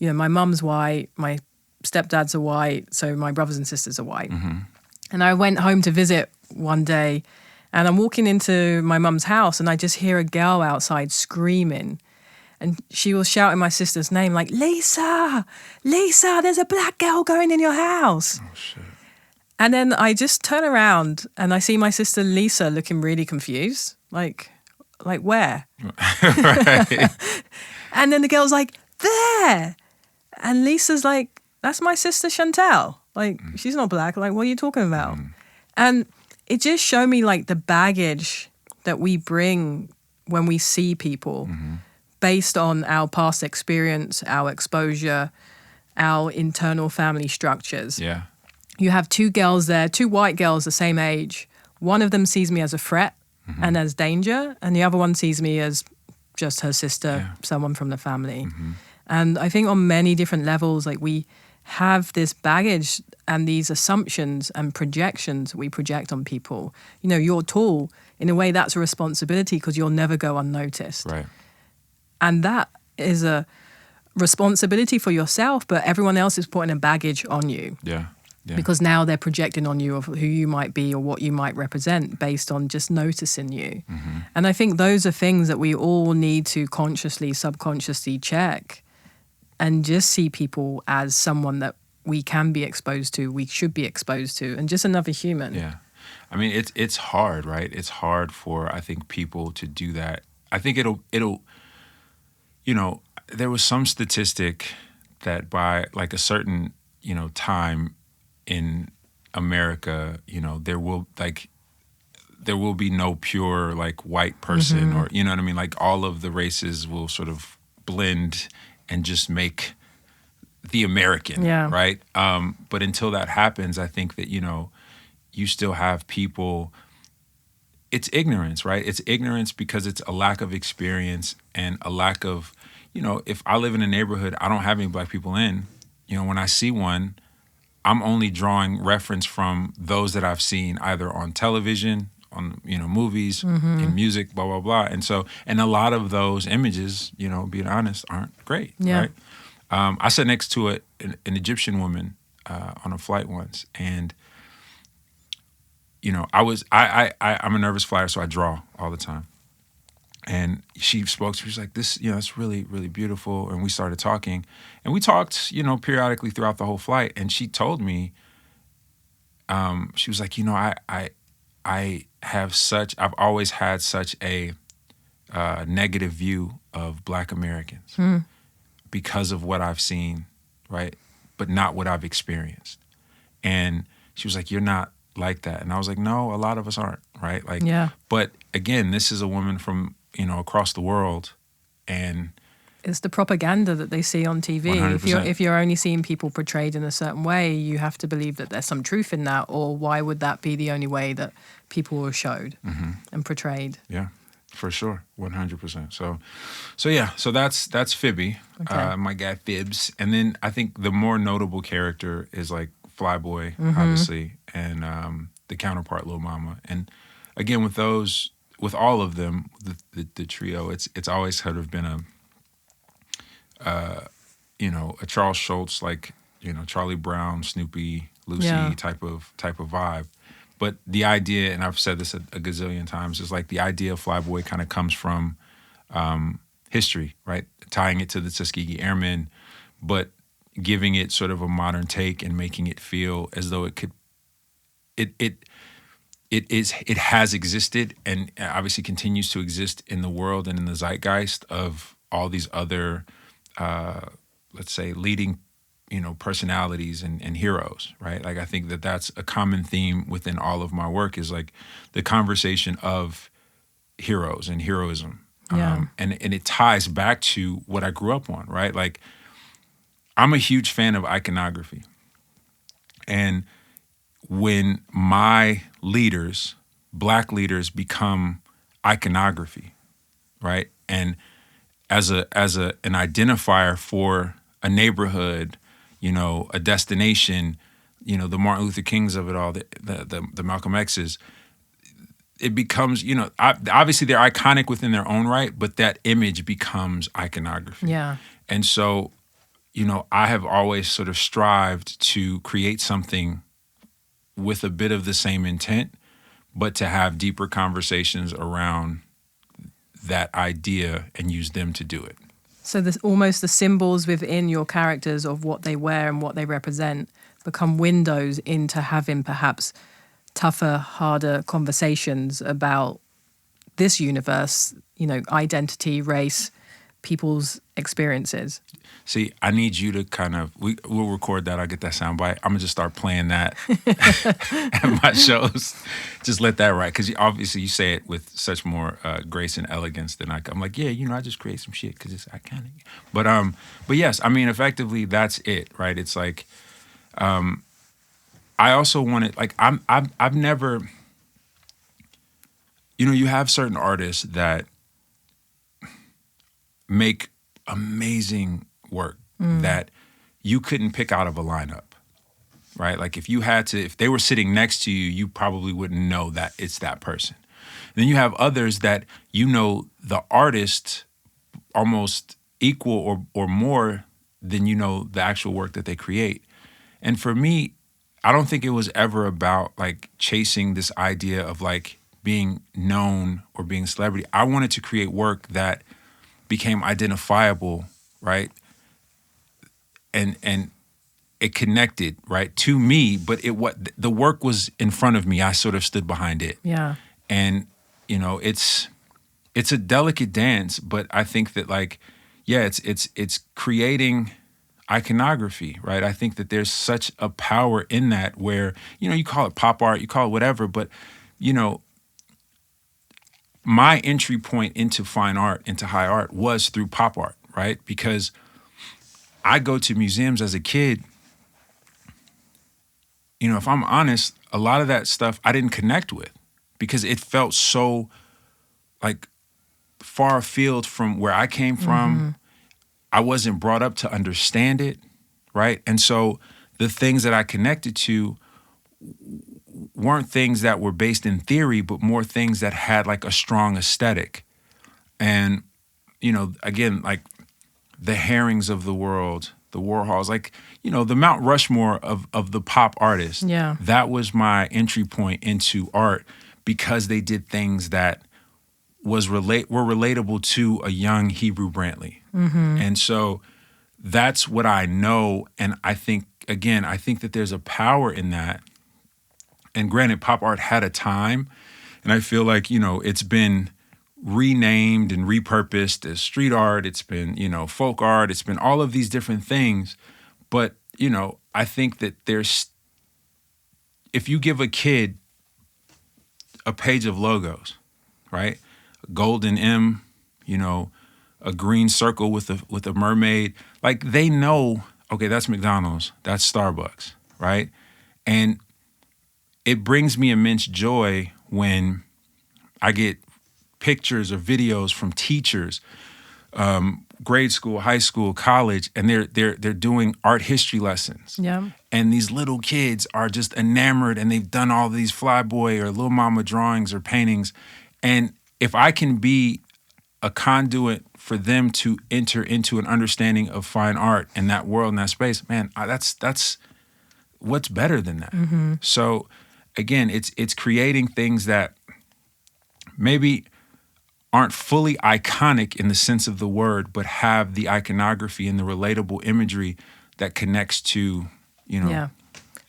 my mum's white, my stepdads are white, so my brothers and sisters are white. And I went home to visit one day, and I'm walking into my mum's house, and I just hear a girl outside screaming. And she was shouting my sister's name, like, Lisa, there's a black girl going in your house. Oh, shit. And then I just turn around and I see my sister Lisa looking really confused. Like where? Right. And then the girl's like, there. And Lisa's like, that's my sister Shantell. Like, she's not black. Like, what are you talking about? And it just showed me like the baggage that we bring when we see people. Based on our past experience, our exposure, our internal family structures. Yeah. You have two girls there, two white girls the same age. One of them sees me as a threat and as danger, and the other one sees me as just her sister, someone from the family. And I think on many different levels, like we have this baggage and these assumptions and projections we project on people. You know, you're tall. In a way, that's a responsibility because you'll never go unnoticed. Right. And that is a responsibility for yourself, but everyone else is putting a baggage on you. Yeah. Yeah. Because now they're projecting on you of who you might be or what you might represent based on just noticing you. Mm-hmm. And I think those are things that we all need to consciously, subconsciously check and just see people as someone that we can be exposed to, we should be exposed to, and just another human. Yeah. I mean, it's hard, right? It's hard for, I think, people to do that. I think it'll, you know, there was some statistic that by like a certain, you know, time in America, you know, there will be no pure like white person, or, you know what I mean? Like all of the races will sort of blend and just make the American, right? But until that happens, I think that, you know, you still have people, it's ignorance, right? It's ignorance because it's a lack of experience and a lack of, you know, if I live in a neighborhood, I don't have any black people in, you know, when I see one, I'm only drawing reference from those that I've seen either on television, on, you know, movies, in music, blah, blah, blah. And so, and a lot of those images, you know, being honest, aren't great, right? I sat next to an Egyptian woman on a flight once, and, you know, I'm a nervous flyer, so I draw all the time. And she spoke to me, she was like, this, you know, it's really, really beautiful. And we started talking. And we talked, you know, periodically throughout the whole flight. And she told me, she was like, you know, I've always had such a negative view of Black Americans because of what I've seen, right? But not what I've experienced. And she was like, you're not like that. And I was like, no, a lot of us aren't, right? Like, but again, this is a woman from, you know, across the world, and it's the propaganda that they see on TV. 100%. If you're only seeing people portrayed in a certain way, you have to believe that there's some truth in that, or why would that be the only way that people were showed and portrayed? Yeah, for sure, 100%. So yeah, so that's Phoebe, my guy Phibbs, and then I think the more notable character is like Flyboy, obviously, and the counterpart Lil Mama, and again with all of them, the trio, it's always sort of been you know, a Charles Schultz, like, you know, Charlie Brown, Snoopy, Lucy type of vibe. But the idea, and I've said this a gazillion times, is like the idea of Flyboy kind of comes from history, right? Tying it to the Tuskegee Airmen, but giving it sort of a modern take and making it feel as though it could, it has existed and obviously continues to exist in the world and in the zeitgeist of all these other, let's say, leading, you know, personalities and heroes, right? Like, I think that that's a common theme within all of my work, is like the conversation of heroes and heroism. And it ties back to what I grew up on, right? Like, I'm a huge fan of iconography. And when my leaders, Black leaders, become iconography, right? And as an identifier for a neighborhood, you know, a destination, you know, the Martin Luther Kings of it all, the Malcolm X's, it becomes, you know, obviously they're iconic within their own right, but that image becomes iconography. Yeah. And so, you know, I have always sort of strived to create something with a bit of the same intent, but to have deeper conversations around that idea and use them to do it. So almost the symbols within your characters of what they wear and what they represent become windows into having perhaps tougher, harder conversations about this universe, you know, identity, race, people's experiences. See, I need you to kind of, we'll record that. I'll get that soundbite. I'm going to just start playing that at my shows. Just let that ride. Because obviously you say it with such more grace and elegance than I'm like, yeah, you know, I just create some shit because it's iconic. But yes, I mean, effectively, that's it, right? It's like, I also wanted, like, I've never, you know, you have certain artists that make amazing work that you couldn't pick out of a lineup, right? Like if they were sitting next to you, you probably wouldn't know that it's that person. Then you have others that the artist almost equal or more than the actual work that they create. And for me, I don't think it was ever about like chasing this idea of like being known or being a celebrity. I wanted to create work that became identifiable, right? And it connected, right, to me, but the work was in front of me. I sort of stood behind it. Yeah. And it's a delicate dance, but I think that like, yeah, it's creating iconography, right? I think that there's such a power in that where, you call it pop art, you call it whatever, but, my entry point into fine art, into high art was through pop art, right? Because I go to museums as a kid, if I'm honest, a lot of that stuff I didn't connect with because it felt so like far afield from where I came from. Mm-hmm. I wasn't brought up to understand it, right? And so the things that I connected to weren't things that were based in theory, but more things that had like a strong aesthetic. And, again, like the Herrings of the world, the Warhols, like, the Mount Rushmore of the pop artists. Yeah. That was my entry point into art because they did things that were relatable to a young Hebru Brantley. Mm-hmm. And so that's what I know. And I think that there's a power in that. And granted, pop art had a time, and I feel like, it's been renamed and repurposed as street art. It's been, folk art. It's been all of these different things. But, I think that if you give a kid a page of logos, right? A golden M, a green circle with a mermaid, like they know, okay, that's McDonald's, that's Starbucks, right? And it brings me immense joy when I get pictures or videos from teachers, grade school, high school, college, and they're doing art history lessons. Yeah. And these little kids are just enamored, and they've done all these Flyboy or Little Mama drawings or paintings. And if I can be a conduit for them to enter into an understanding of fine art in that world, in that space, man, that's what's better than that. Mm-hmm. So again, it's creating things that maybe aren't fully iconic in the sense of the word, but have the iconography and the relatable imagery that connects to, Yeah.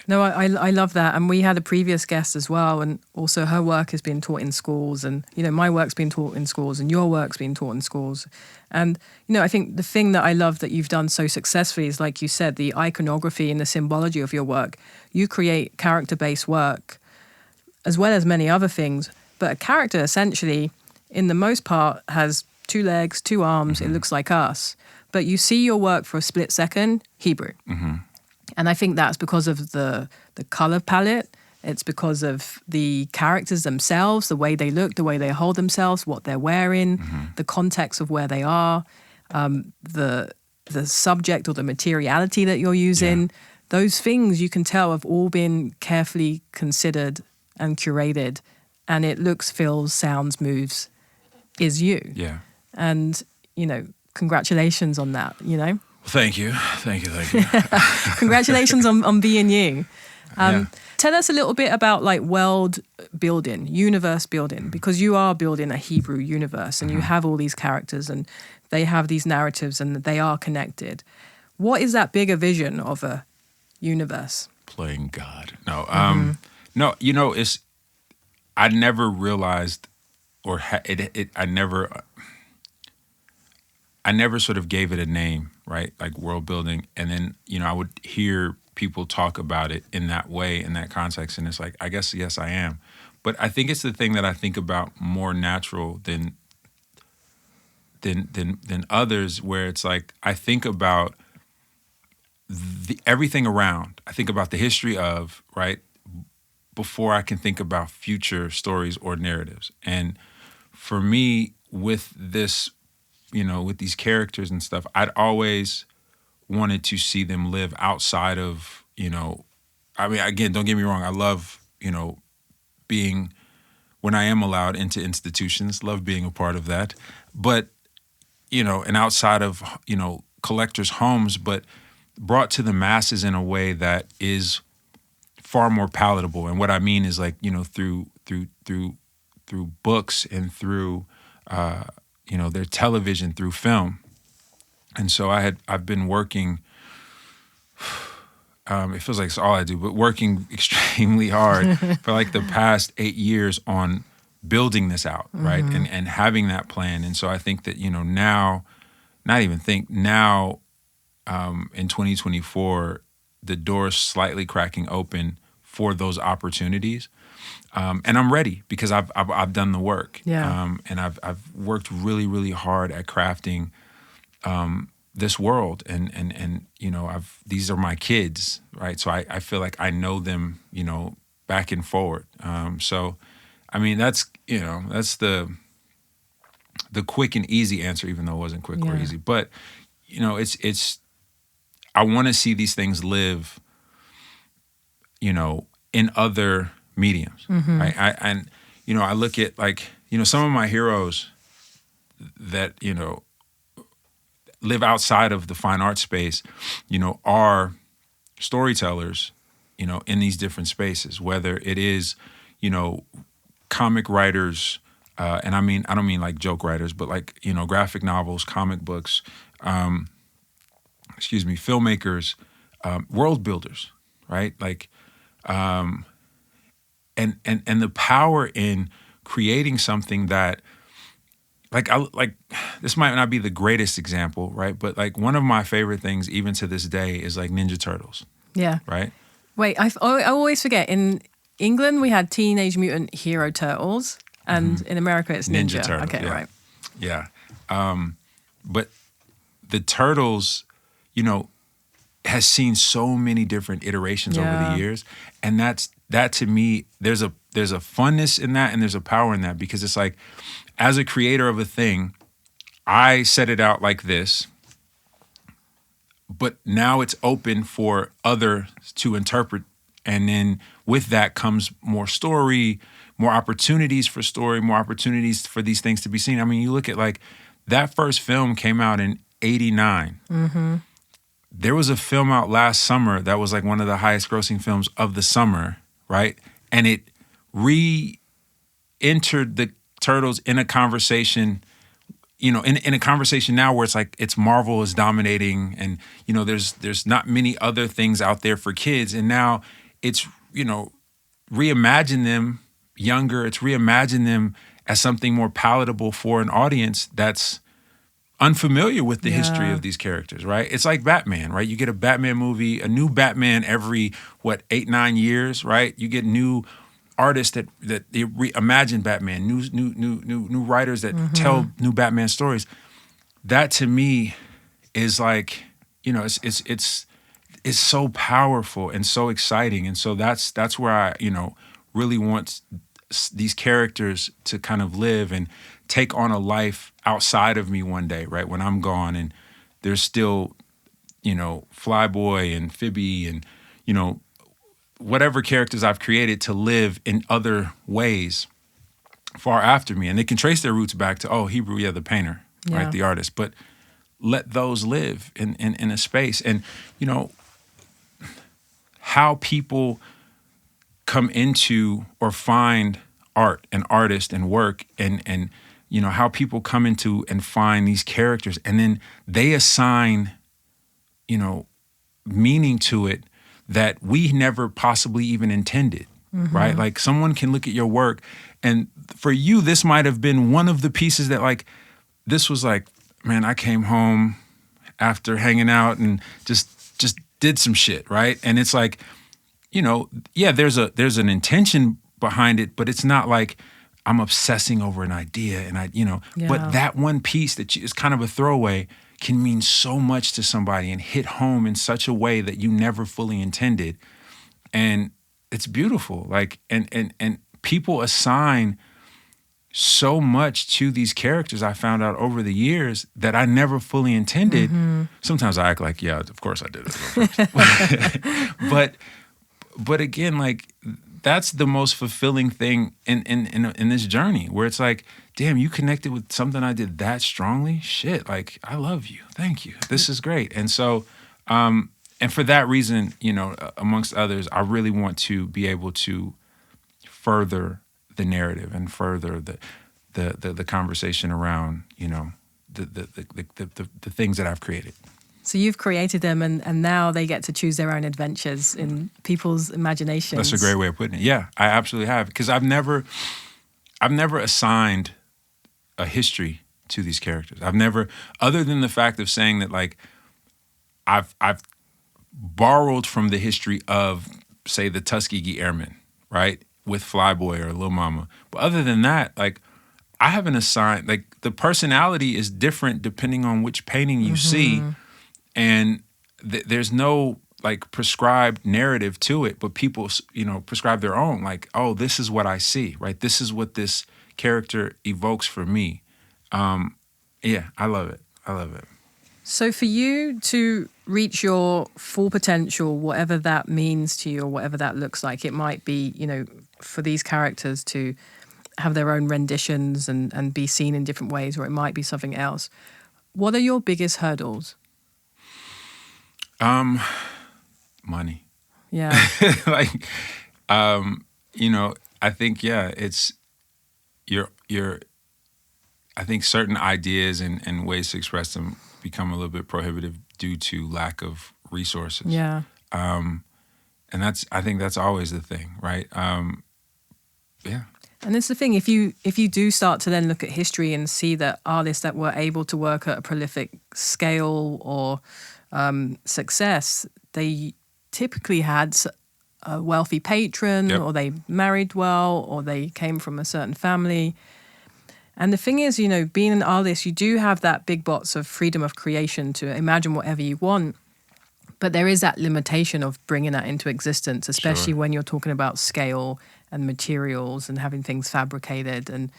No, I love that. And we had a previous guest as well, and also her work has been taught in schools, and, my work's been taught in schools, and your work's been taught in schools. And, I think the thing that I love that you've done so successfully is, like you said, the iconography and the symbology of your work. You create character-based work as well as many other things, but a character essentially, in the most part, has 2 legs, 2 arms. Mm-hmm. It looks like us. But you see your work for a split second, Hebru. Mm-hmm. And I think that's because of the color palette. It's because of the characters themselves, the way they look, the way they hold themselves, what they're wearing, mm-hmm. the context of where they are, the subject or the materiality that you're using. Yeah. Those things you can tell have all been carefully considered and curated. And it looks, feels, sounds, moves, is you. Yeah. And, congratulations on that, Thank you. Congratulations on being you. Yeah. Tell us a little bit about like world building, universe building, because you are building a Hebru universe and you have all these characters and they have these narratives and they are connected. What is that bigger vision of a universe? Playing God. No, no, I never realized I never sort of gave it a name, right? Like world building. And then, I would hear people talk about it in that way, in that context. And it's like, I guess, yes, I am. But I think it's the thing that I think about more natural than others, where it's like, I think about everything around. I think about the history of, right? Before I can think about future stories or narratives. And for me, with this, with these characters and stuff, I'd always wanted to see them live outside of, I mean, again, don't get me wrong. I love, being, when I am allowed into institutions, love being a part of that. But, and outside of, collectors' homes, but brought to the masses in a way that is far more palatable. And what I mean is, like, through books and through, their television, through film. And so I've been working, it feels like it's all I do, but working extremely hard for like the past 8 years on building this out, right? And having that plan. And so I think that, now, now in 2024, the door's slightly cracking open for those opportunities. And I'm ready because I've done the work. Yeah. And I've worked really, really hard at crafting this world, and these are my kids, right? So I feel like I know them, back and forward. So, I mean, that's the quick and easy answer, even though it wasn't quick or easy. But it's I want to see these things live, in other mediums, right? I look at, like, some of my heroes that live outside of the fine art space, are storytellers, in these different spaces, whether it is, comic writers, and I don't mean like joke writers, but like, graphic novels, comic books, filmmakers, world builders, right? Like, and the power in creating something that, like this might not be the greatest example, right? But like one of my favorite things, even to this day, is like Ninja Turtles. Yeah. Right. Wait, I always forget. In England, we had Teenage Mutant Hero Turtles, and in America, it's Ninja. Turtles. Okay, yeah. right. Yeah. But the Turtles, has seen so many different iterations over the years, and that to me, there's a funness in that, and there's a power in that, because it's like, as a creator of a thing, I set it out like this, but now it's open for others to interpret. And then with that comes more story, more opportunities for story, more opportunities for these things to be seen. I mean, you look at, like, that first film came out in 1989. There was a film out last summer that was like one of the highest grossing films of the summer, right? And it re-entered the Turtles in a conversation, in a conversation now where it's like, it's Marvel is dominating, and there's not many other things out there for kids, and now it's reimagine them younger, it's reimagine them as something more palatable for an audience that's unfamiliar with the history of these characters, right? It's like Batman, right? You get a Batman movie, a new Batman every 8-9 years, right? You get new artists that they reimagine Batman, new writers that tell new Batman stories. That to me is like, it's so powerful and so exciting, and so that's where I really want these characters to kind of live and take on a life outside of me one day, right? When I'm gone, and there's still, Flyboy and Phoebe and, whatever characters I've created to live in other ways far after me. And they can trace their roots back to, Hebru, the painter, right? The artist. But let those live in a space. And, how people come into or find art and artists and work, and how people come into and find these characters, and then they assign, meaning to it that we never possibly even intended, right? Like, someone can look at your work, and for you, this might have been one of the pieces that, like, this was like, man, I came home after hanging out and just did some shit, right? And it's like, there's an intention behind it, but it's not like I'm obsessing over an idea, and but that one piece that is kind of a throwaway can mean so much to somebody and hit home in such a way that you never fully intended. And it's beautiful. Like, and people assign so much to these characters I found out over the years that I never fully intended. Sometimes I act like, yeah, of course I did it. But again, like, that's the most fulfilling thing in this journey, where it's like, damn, you connected with something I did that strongly. Shit, like, I love you. Thank you. This is great. And so, and for that reason, you know, amongst others, I really want to be able to further the narrative and further the conversation around, you know, the things that I've created. So you've created them, and now they get to choose their own adventures in people's imaginations. That's a great way of putting it. Yeah, I absolutely have, because I've never assigned a history to these characters. I've never, other than the fact of saying that, like, I've borrowed from the history of, say, the Tuskegee Airmen, right, with Flyboy or Lil Mama. But other than that, like, I haven't assigned, like, the personality is different depending on which painting you see, and there's no, like, prescribed narrative to it, but people, you know, prescribe their own, like, oh, this is what I see, right? This is what this character evokes for me. Yeah, I love it. I love it. So for you to reach your full potential, whatever that means to you or whatever that looks like, it might be, you know, for these characters to have their own renditions and be seen in different ways, or it might be something else. What are your biggest hurdles? Money. Yeah. Like, you know, I think, yeah, it's I think certain ideas and ways to express them become a little bit prohibitive due to lack of resources. Yeah. And I think that's always the thing, right? Yeah. And it's the thing, if you do start to then look at history and see that artists that were able to work at a prolific scale or success, they typically had a wealthy patron, Yep. or they married well, or they came from a certain family. And the thing is, you know, being an artist, you do have that big box of freedom of creation to imagine whatever you want. But there is that limitation of bringing that into existence, especially Sure. when you're talking about scale and materials and having things fabricated. And,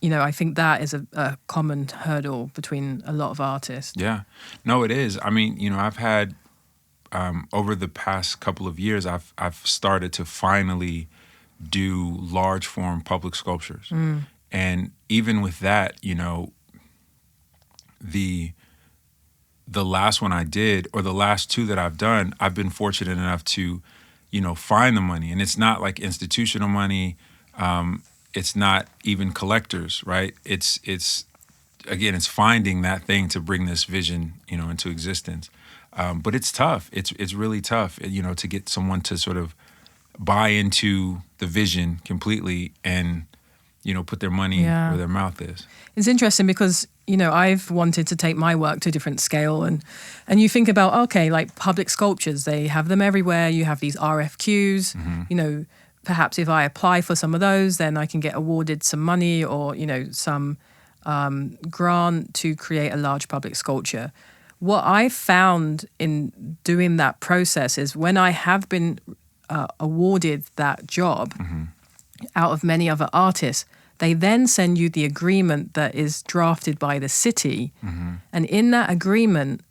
you know, I think that is a common hurdle between a lot of artists. Yeah. No, it is. I mean, you know, I've had, over the past couple of years, I've started to finally do large form public sculptures. And even with that, you know, the last one I did, or the last two that I've done, I've been fortunate enough to, you know, find the money. And it's not like institutional money. It's not even collectors, right? It's again, it's finding that thing to bring this vision, you know, into existence. But it's tough. It's really tough, you know, to get someone to sort of buy into the vision completely and, you know, put their money where their mouth is. It's interesting because, you know, I've wanted to take my work to a different scale, and you think about, okay, like public sculptures, they have them everywhere. You have these RFQs, you know, perhaps if I apply for some of those, then I can get awarded some money or, you know, some grant to create a large public sculpture. What I found in doing that process is when I have been awarded that job, out of many other artists, they then send you the agreement that is drafted by the city. And in that agreement,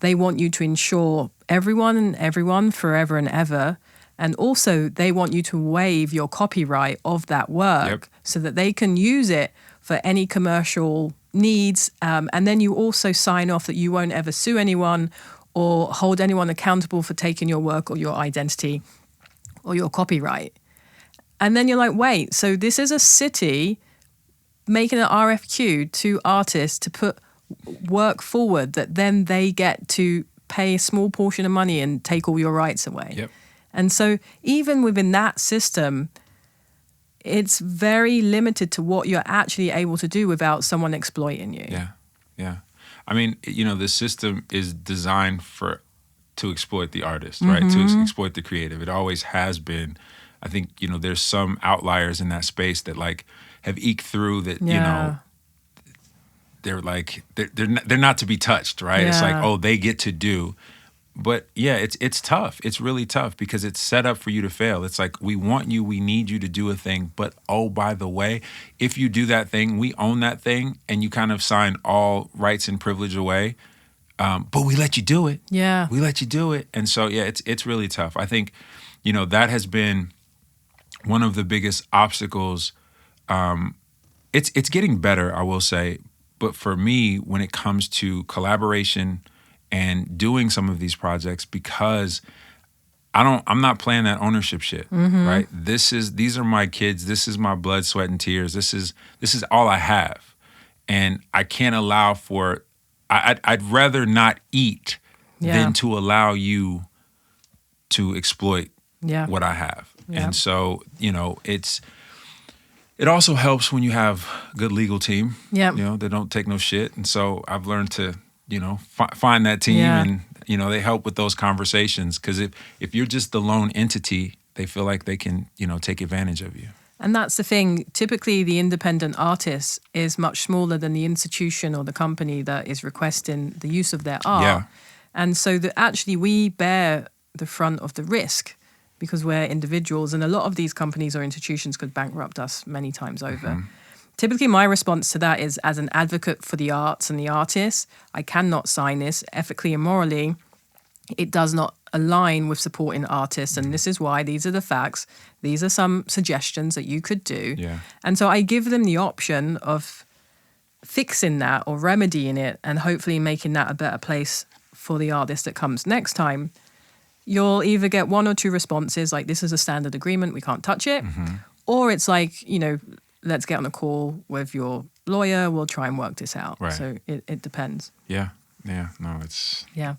they want you to insure everyone forever and ever. And also they want you to waive your copyright of that work so that they can use it for any commercial needs. And then you also sign off that you won't ever sue anyone or hold anyone accountable for taking your work or your identity or your copyright. And then you're like, wait, so this is a city making an RFQ to artists to put work forward that then they get to pay a small portion of money and take all your rights away. And so even within that system, it's very limited to what you're actually able to do without someone exploiting you. Yeah. I mean, you know, the system is designed to exploit the artist, right? To exploit the creative. It always has been. I think, you know, there's some outliers in that space that, like, have eked through that, you know, they're like, they're not to be touched, right? It's like, oh, they get to do. But yeah, it's tough. It's really tough because it's set up for you to fail. It's like, we want you, we need you to do a thing, but oh, by the way, if you do that thing, we own that thing, and you kind of sign all rights and privilege away. But we let you do it. Yeah. We let you do it. And so, yeah, it's really tough. I think, that has been one of the biggest obstacles. It's getting better, I will say. But for me, when it comes to collaboration and doing some of these projects, because I'm not playing that ownership shit, right? These are my kids. This is my blood, sweat, and tears. This is all I have. And I can't allow for, I'd rather not eat than to allow you to exploit what I have. Yeah. And so, it also helps when you have a good legal team, they don't take no shit. And so I've learned to, find that team and, they help with those conversations. Because if you're just the lone entity, they feel like they can, take advantage of you. And that's the thing. Typically, the independent artist is much smaller than the institution or the company that is requesting the use of their art. Yeah. And so that actually we bear the front of the risk because we're individuals. And a lot of these companies or institutions could bankrupt us many times over. Typically, my response to that is, as an advocate for the arts and the artists, I cannot sign this ethically and morally. It does not align with supporting artists, and this is why. These are the facts. These are some suggestions that you could do. Yeah. And so I give them the option of fixing that or remedying it and hopefully making that a better place for the artist that comes next time. You'll either get one or two responses, like, this is a standard agreement, we can't touch it. Or it's like, let's get on a call with your lawyer, we'll try and work this out. Right. So it depends. Yeah. No, it's... Yeah.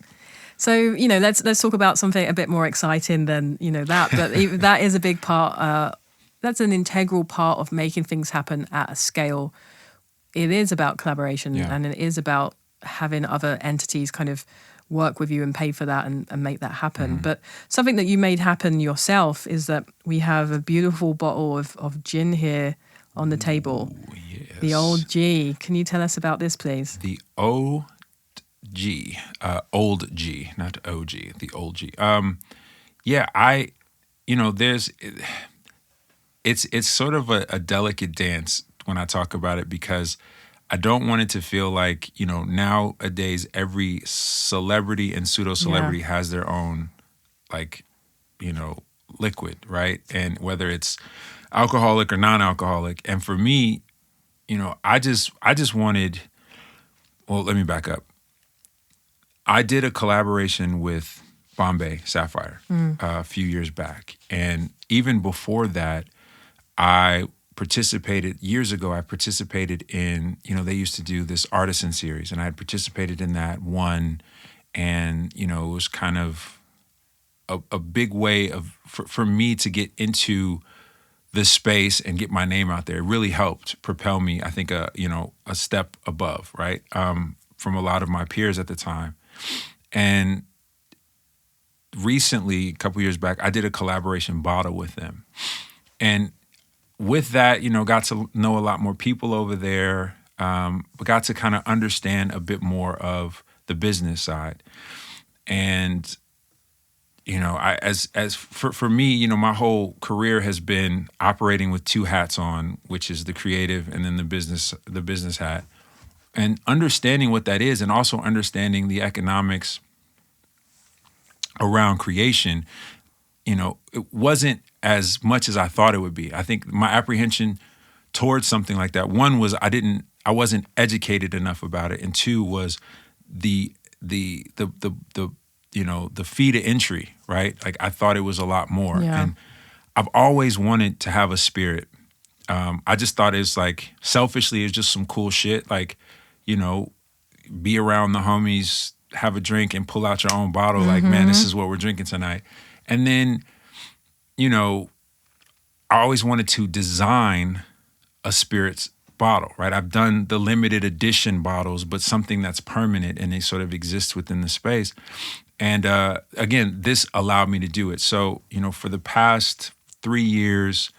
So, let's talk about something a bit more exciting than, that. But that is a big part. That's an integral part of making things happen at a scale. It is about collaboration and it is about having other entities kind of work with you and pay for that and make that happen. But something that you made happen yourself is that we have a beautiful bottle of gin here on the table. Ooh, yes. The Old G. Can you tell us about this, please? The Old G, not OG, the Old G. It's sort of a delicate dance when I talk about it, because I don't want it to feel like, nowadays every celebrity and pseudo-celebrity has their own, liquid, right? And whether it's alcoholic or non-alcoholic. And for me, I just wanted, well, let me back up. I did a collaboration with Bombay Sapphire a few years back. And even before that, years ago, I participated in, they used to do this artisan series, and I had participated in that one. And, it was kind of a big way for me to get into the space and get my name out there. It really helped propel me, I think, a step above, right? From a lot of my peers at the time. And recently, a couple years back, I did a collaboration bottle with them. And with that, got to know a lot more people over there, but got to kind of understand a bit more of the business side. And, for me, my whole career has been operating with two hats on, which is the creative and then the business hat. And understanding what that is, and also understanding the economics around creation, it wasn't as much as I thought it would be. I think my apprehension towards something like that, one was I wasn't educated enough about it, and two was the fee to entry, right? Like, I thought it was a lot more. Yeah. And I've always wanted to have a spirit. I just thought it's like, selfishly, it's just some cool shit. Like, be around the homies, have a drink, and pull out your own bottle. Like, man, this is what we're drinking tonight. And then, I always wanted to design a spirits bottle, right? I've done the limited edition bottles, but something that's permanent and they sort of exist within the space. And again, this allowed me to do it. So, for the past 3 years,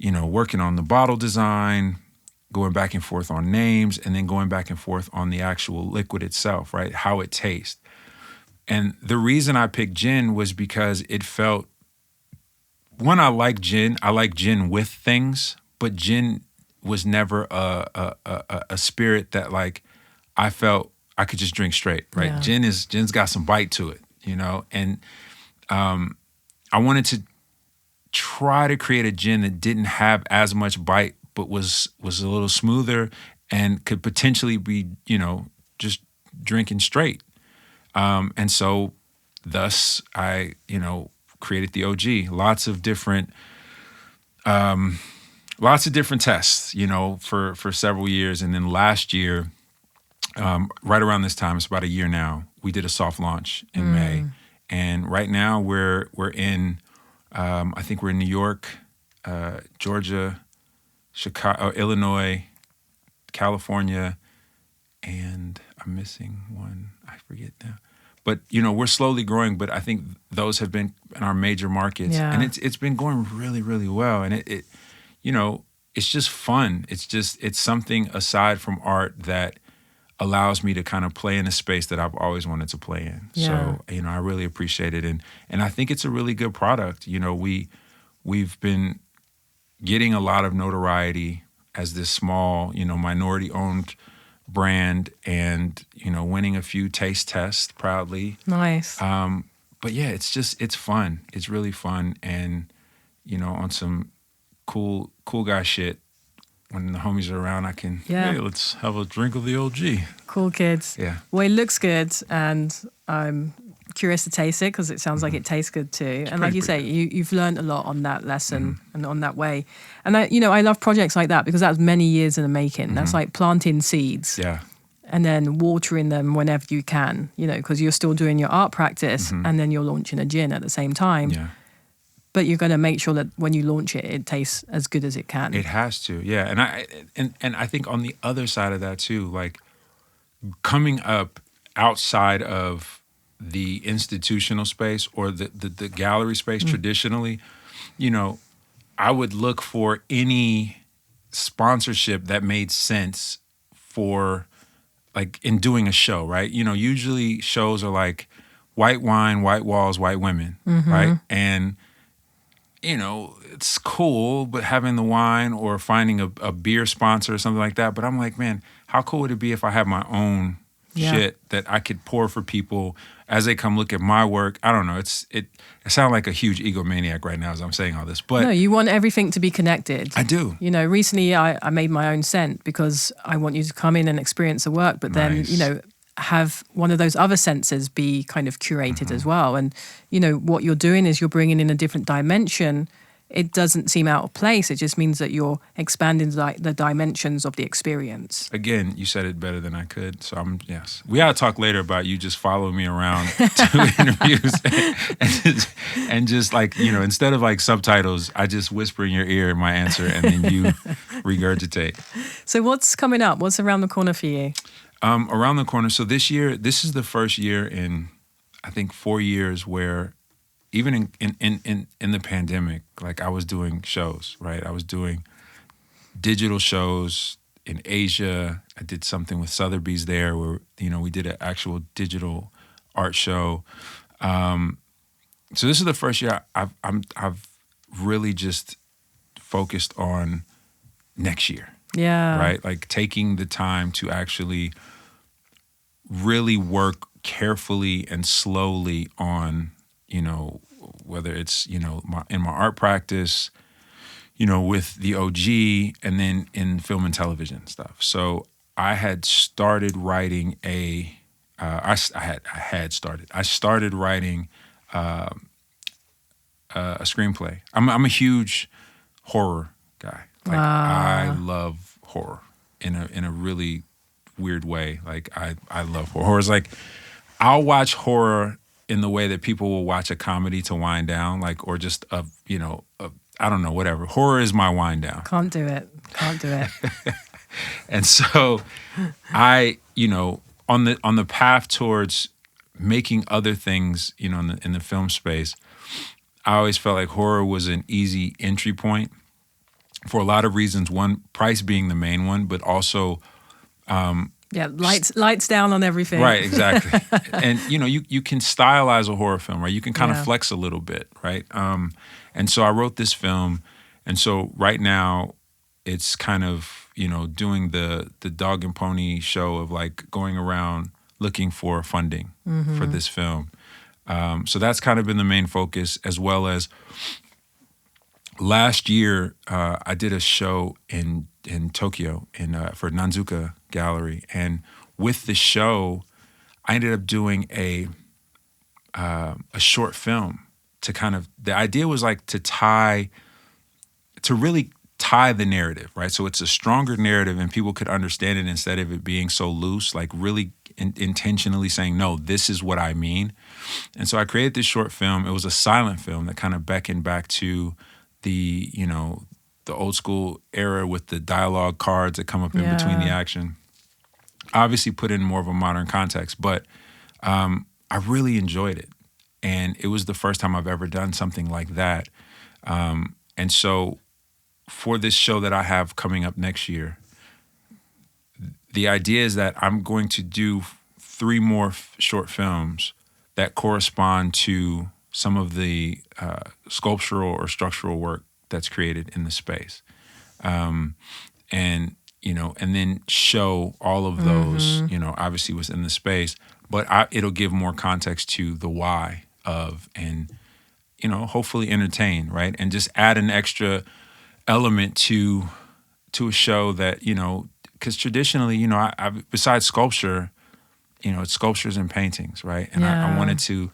working on the bottle design, going back and forth on names, and then going back and forth on the actual liquid itself, right? How it tastes. And the reason I picked gin was because it felt, one, I like gin. I like gin with things, but gin was never a spirit that like I felt I could just drink straight, right? Yeah. Gin's got some bite to it, you know? And I wanted to try to create a gin that didn't have as much bite, but was a little smoother and could potentially be, you know, just drinking straight. And so thus I, you know, created the OG. Lots of different tests, you know, for several years. And then last year, right around this time, it's about a year now, we did a soft launch in May. And right now we're in, I think we're in New York, Georgia, Chicago, Illinois, California, and I'm missing one. I forget now. But, you know, we're slowly growing, but I think those have been in our major markets. Yeah. And it's been going really, really well. And it, you know, it's just fun. It's something aside from art that allows me to kind of play in a space that I've always wanted to play in. Yeah. So, you know, I really appreciate it. And I think it's a really good product. You know, we've been getting a lot of notoriety as this small, you know, minority-owned brand, and, you know, winning a few taste tests proudly. Nice. But yeah, it's fun. It's really fun. And, you know, on some cool guy shit, when the homies are around, I can, hey, let's have a drink of the OG. Cool kids. Yeah. Well, it looks good, and I'm curious to taste it because it sounds like it tastes good too. And like you say, you've learned a lot on that lesson and on that way. And I love projects like that because that was many years in the making. That's like planting seeds. Yeah. And then watering them whenever you can, you know, because you're still doing your art practice and then you're launching a gin at the same time. Yeah. But you're going to make sure that when you launch it, it tastes as good as it can. It has to, yeah. And I think on the other side of that too, like coming up outside of the institutional space or the gallery space traditionally, you know, I would look for any sponsorship that made sense for, like, in doing a show, right? You know, usually shows are like white wine, white walls, white women, right? And, you know, it's cool, but having the wine or finding a beer sponsor or something like that. But I'm like, man, how cool would it be if I had my own shit that I could pour for people as they come look at my work? I don't know. It sounds like a huge egomaniac right now as I'm saying all this, but no, you want everything to be connected. I do. You know, recently I made my own scent because I want you to come in and experience the work, but then, you know, have one of those other senses be kind of curated as well. And, you know, what you're doing is you're bringing in a different dimension. It doesn't seem out of place. It just means that you're expanding the dimensions of the experience. Again, you said it better than I could. So yes. We got to talk later about you just following me around to interviews and just like, you know, instead of like subtitles, I just whisper in your ear my answer and then you regurgitate. So what's coming up? What's around the corner for you? Around the corner. So this is the first year in, I think, 4 years where even in the pandemic, like I was doing shows, right? I was doing digital shows in Asia. I did something with Sotheby's there where, you know, we did an actual digital art show. So this is the first year I've really just focused on next year. Yeah. Right? Like taking the time to actually really work carefully and slowly on, you know, whether it's, you know, in my art practice, you know, with the OG, and then in film and television stuff. So I had started writing I started writing a screenplay. I'm a huge horror guy. Like I love horror in a really weird way. Like I love horror. Horror's like, I'll watch horror in the way that people will watch a comedy to wind down, like, or just I don't know, whatever. Horror is my wind down. Can't do it. And so I, you know, on the path towards making other things, you know, in the film space, I always felt like horror was an easy entry point for a lot of reasons. One, price being the main one, but also Yeah, lights down on everything. Right, exactly. And you can stylize a horror film, right? You can kind of flex a little bit, right? And so I wrote this film, and so right now it's kind of doing the dog and pony show of like going around looking for funding for this film. So that's kind of been the main focus, as well as last year I did a show in Tokyo for Nanzuka Gallery, and with the show, I ended up doing a short film to kind of, the idea was like to really tie the narrative, right? So it's a stronger narrative and people could understand it instead of it being so loose, like really intentionally saying, no, this is what I mean. And so I created this short film. It was a silent film that kind of beckoned back to the old school era with the dialogue cards that come up in between the action. Obviously put in more of a modern context, but I really enjoyed it. And it was the first time I've ever done something like that. And so for this show that I have coming up next year, the idea is that I'm going to do 3 more short films that correspond to some of the sculptural or structural work that's created in the space. And then show all of those, obviously what's in the space, but it'll give more context to the why of, and, hopefully entertain, right? And just add an extra element to a show that, because traditionally, I besides sculpture, it's sculptures and paintings, right? And I wanted to,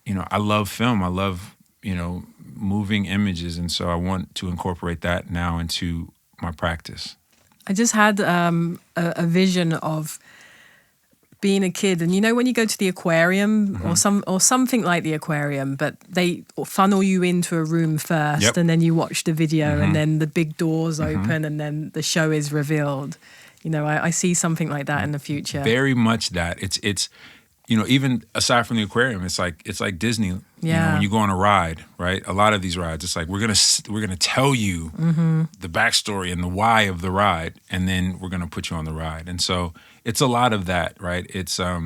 I love film. I love, moving images. And so I want to incorporate that now into my practice. I just had a vision of being a kid, and when you go to the aquarium or something like the aquarium, but they funnel you into a room first, and then you watch the video, and then the big doors open, and then the show is revealed. I see something like that in the future. Very much that. It's even aside from the aquarium, it's like Disney. When you go on a ride, right? A lot of these rides, it's like we're gonna tell you the backstory and the why of the ride, and then we're gonna put you on the ride. And so it's a lot of that, right? It's I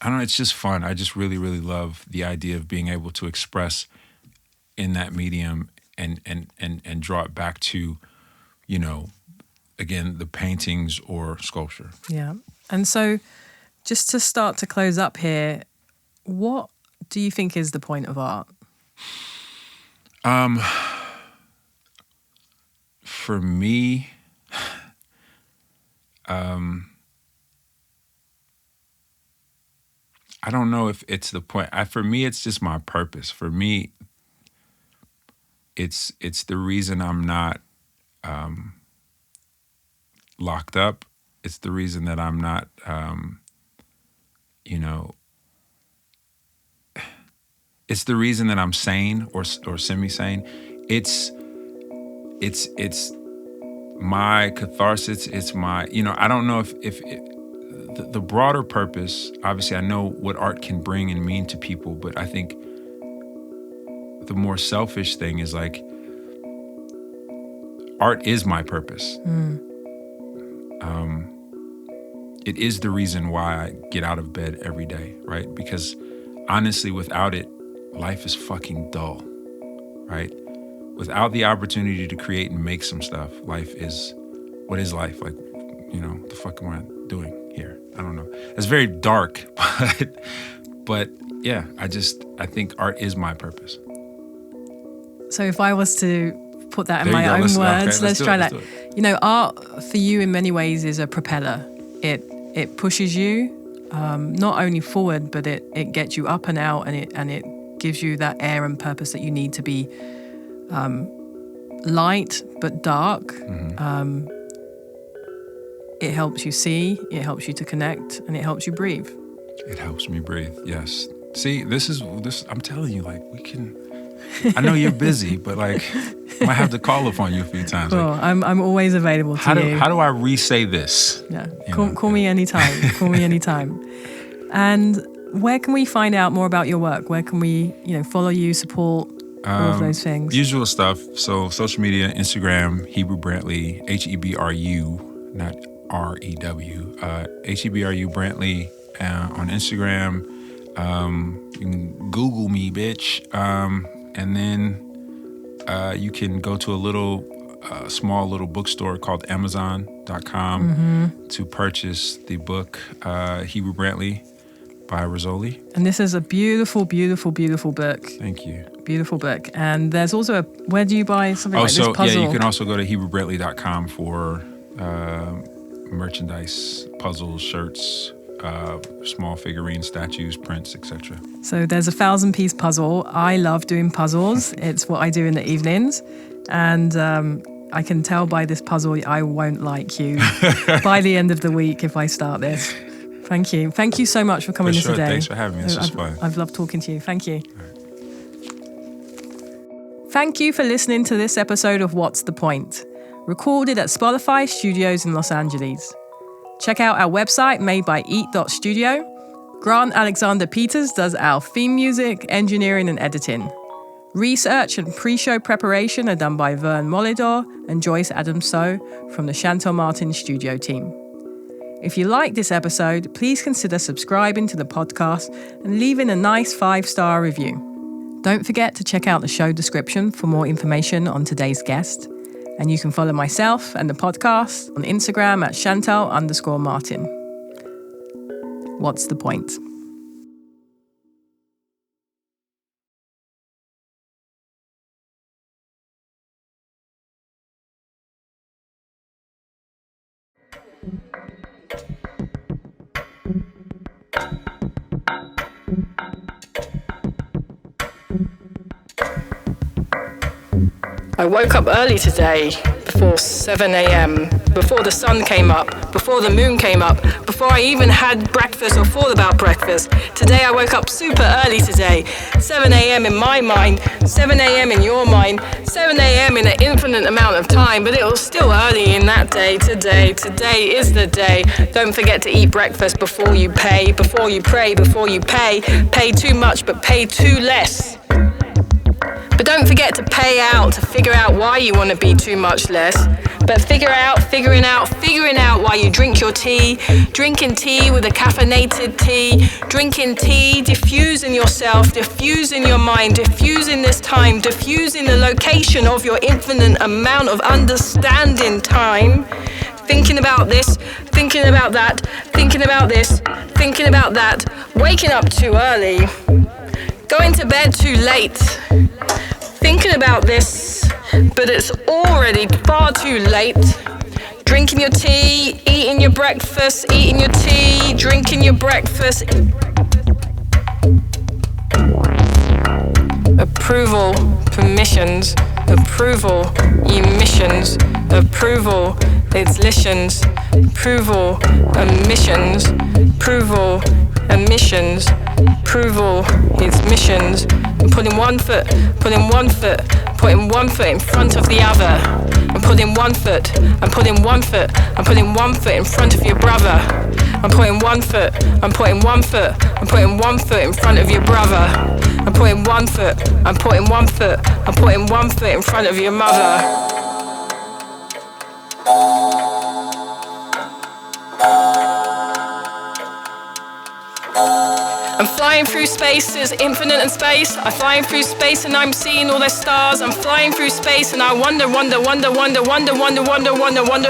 don't know, it's just fun. I just really, really love the idea of being able to express in that medium and draw it back to, again, the paintings or sculpture. Yeah. And so just to start to close up here, what do you think is the point of art? For me, I don't know if it's the point. For me, it's just my purpose. For me, it's the reason I'm not locked up. It's the reason that I'm not, it's the reason that I'm sane or semi-sane. It's my catharsis. It's my, I don't know if the broader purpose, obviously I know what art can bring and mean to people, but I think the more selfish thing is like, art is my purpose. It is the reason why I get out of bed every day, right? Because honestly, without it, life is fucking dull, right? Without the opportunity to create and make some stuff, what is life? Like, the fuck am I doing here? I don't know. It's very dark, but yeah, I think art is my purpose. So if I was to put that in my own words, let's try that. Art for you in many ways is a propeller. It pushes you not only forward, but it gets you up and out, and it gives you that air and purpose that you need to be light but dark. It helps you see, it helps you to connect, and it helps you breathe. It helps me breathe, yes. See, this I'm telling you, like, we can, I know you're busy, but like, I might have to call upon you a few times. Cool. Like, I'm always available to you. How do I re-say this? Yeah, call me anytime. Call me anytime. And where can we find out more about your work? Where can we, follow you, support, all of those things? Usual stuff. So social media, Instagram, Hebru Brantley, Hebru, not Hebru Brantley on Instagram. You can Google me, bitch. And then you can go to a small little bookstore called Amazon.com to purchase the book Hebru Brantley by Rizzoli. And this is a beautiful, beautiful, beautiful book. Thank you. Beautiful book. And there's also where do you buy something like this puzzle? Yeah, you can also go to HebruBrantley.com for merchandise, puzzles, shirts, small figurines, statues, prints, etc. So there's a 1,000-piece puzzle. I love doing puzzles. It's what I do in the evenings. And I can tell by this puzzle I won't like you by the end of the week if I start this. Thank you. Thank you so much for coming in today. Thanks for having me. This was fun. I've loved talking to you. Thank you. Thank you for listening to this episode of What's the Point? Recorded at Spotify Studios in Los Angeles. Check out our website made by eat.studio. Grant Alexander Peters does our theme music, engineering and editing. Research and pre-show preparation are done by Vern Molidor and Joyce Adams-So from the Shantell Martin studio team. If you like this episode, please consider subscribing to the podcast and leaving a nice 5-star review. Don't forget to check out the show description for more information on today's guest. And you can follow myself and the podcast on Instagram at Shantell_Martin. What's the point? I woke up early today, before 7 a.m., before the sun came up, before the moon came up, before I even had breakfast or thought about breakfast. Today I woke up super early today. 7 a.m. in my mind, 7 a.m. in your mind, 7 a.m. in an infinite amount of time, but it was still early in that day. Today is the day. Don't forget to eat breakfast before you pay, before you pray, before you pay. Pay too much, but pay too less. But don't forget to pay out, to figure out why you want to be too much less. But figuring out why you drink your tea, drinking tea with a caffeinated tea, drinking tea, diffusing yourself, diffusing your mind, diffusing this time, diffusing the location of your infinite amount of understanding time. Thinking about this, thinking about that, thinking about this, thinking about that, waking up too early, going to bed too late. Thinking about this, but it's already far too late. Drinking your tea, eating your breakfast, eating your tea, drinking your breakfast. Approval, permissions, approval, emissions, approval, exlitions, approval, emissions, approval, emissions, approval, its missions. I'm putting one foot in front of the other. I'm putting one foot in front of your brother. I'm putting one foot in front of your brother. I'm putting one foot in front of your mother. I'm flying through space, there's infinite in space. I'm flying through space and I'm seeing all the stars. I'm flying through space and I wonder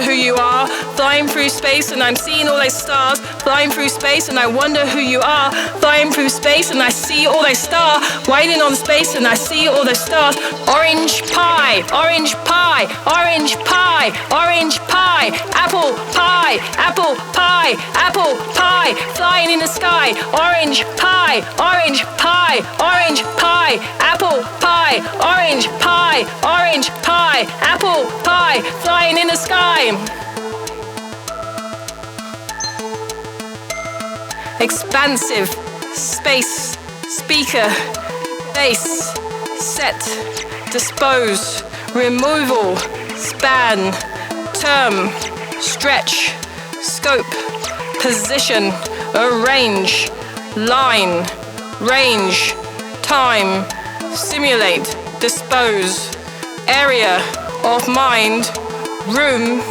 who you are. Flying through space and I'm seeing all those stars. Flying through space and I wonder who you are. Flying through space and I see all those stars. Waiting on space and I see all those stars. Orange pie, orange pie, orange pie, orange pie, apple pie, apple pie, apple pie, flying in the sky. Orange pie, orange pie, orange pie, apple pie, orange pie, orange pie, apple pie, flying in the sky. Expansive, space, speaker, base, set, dispose, removal, span, term, stretch, scope, position, arrange, line, range, time, simulate, dispose, area of mind, room,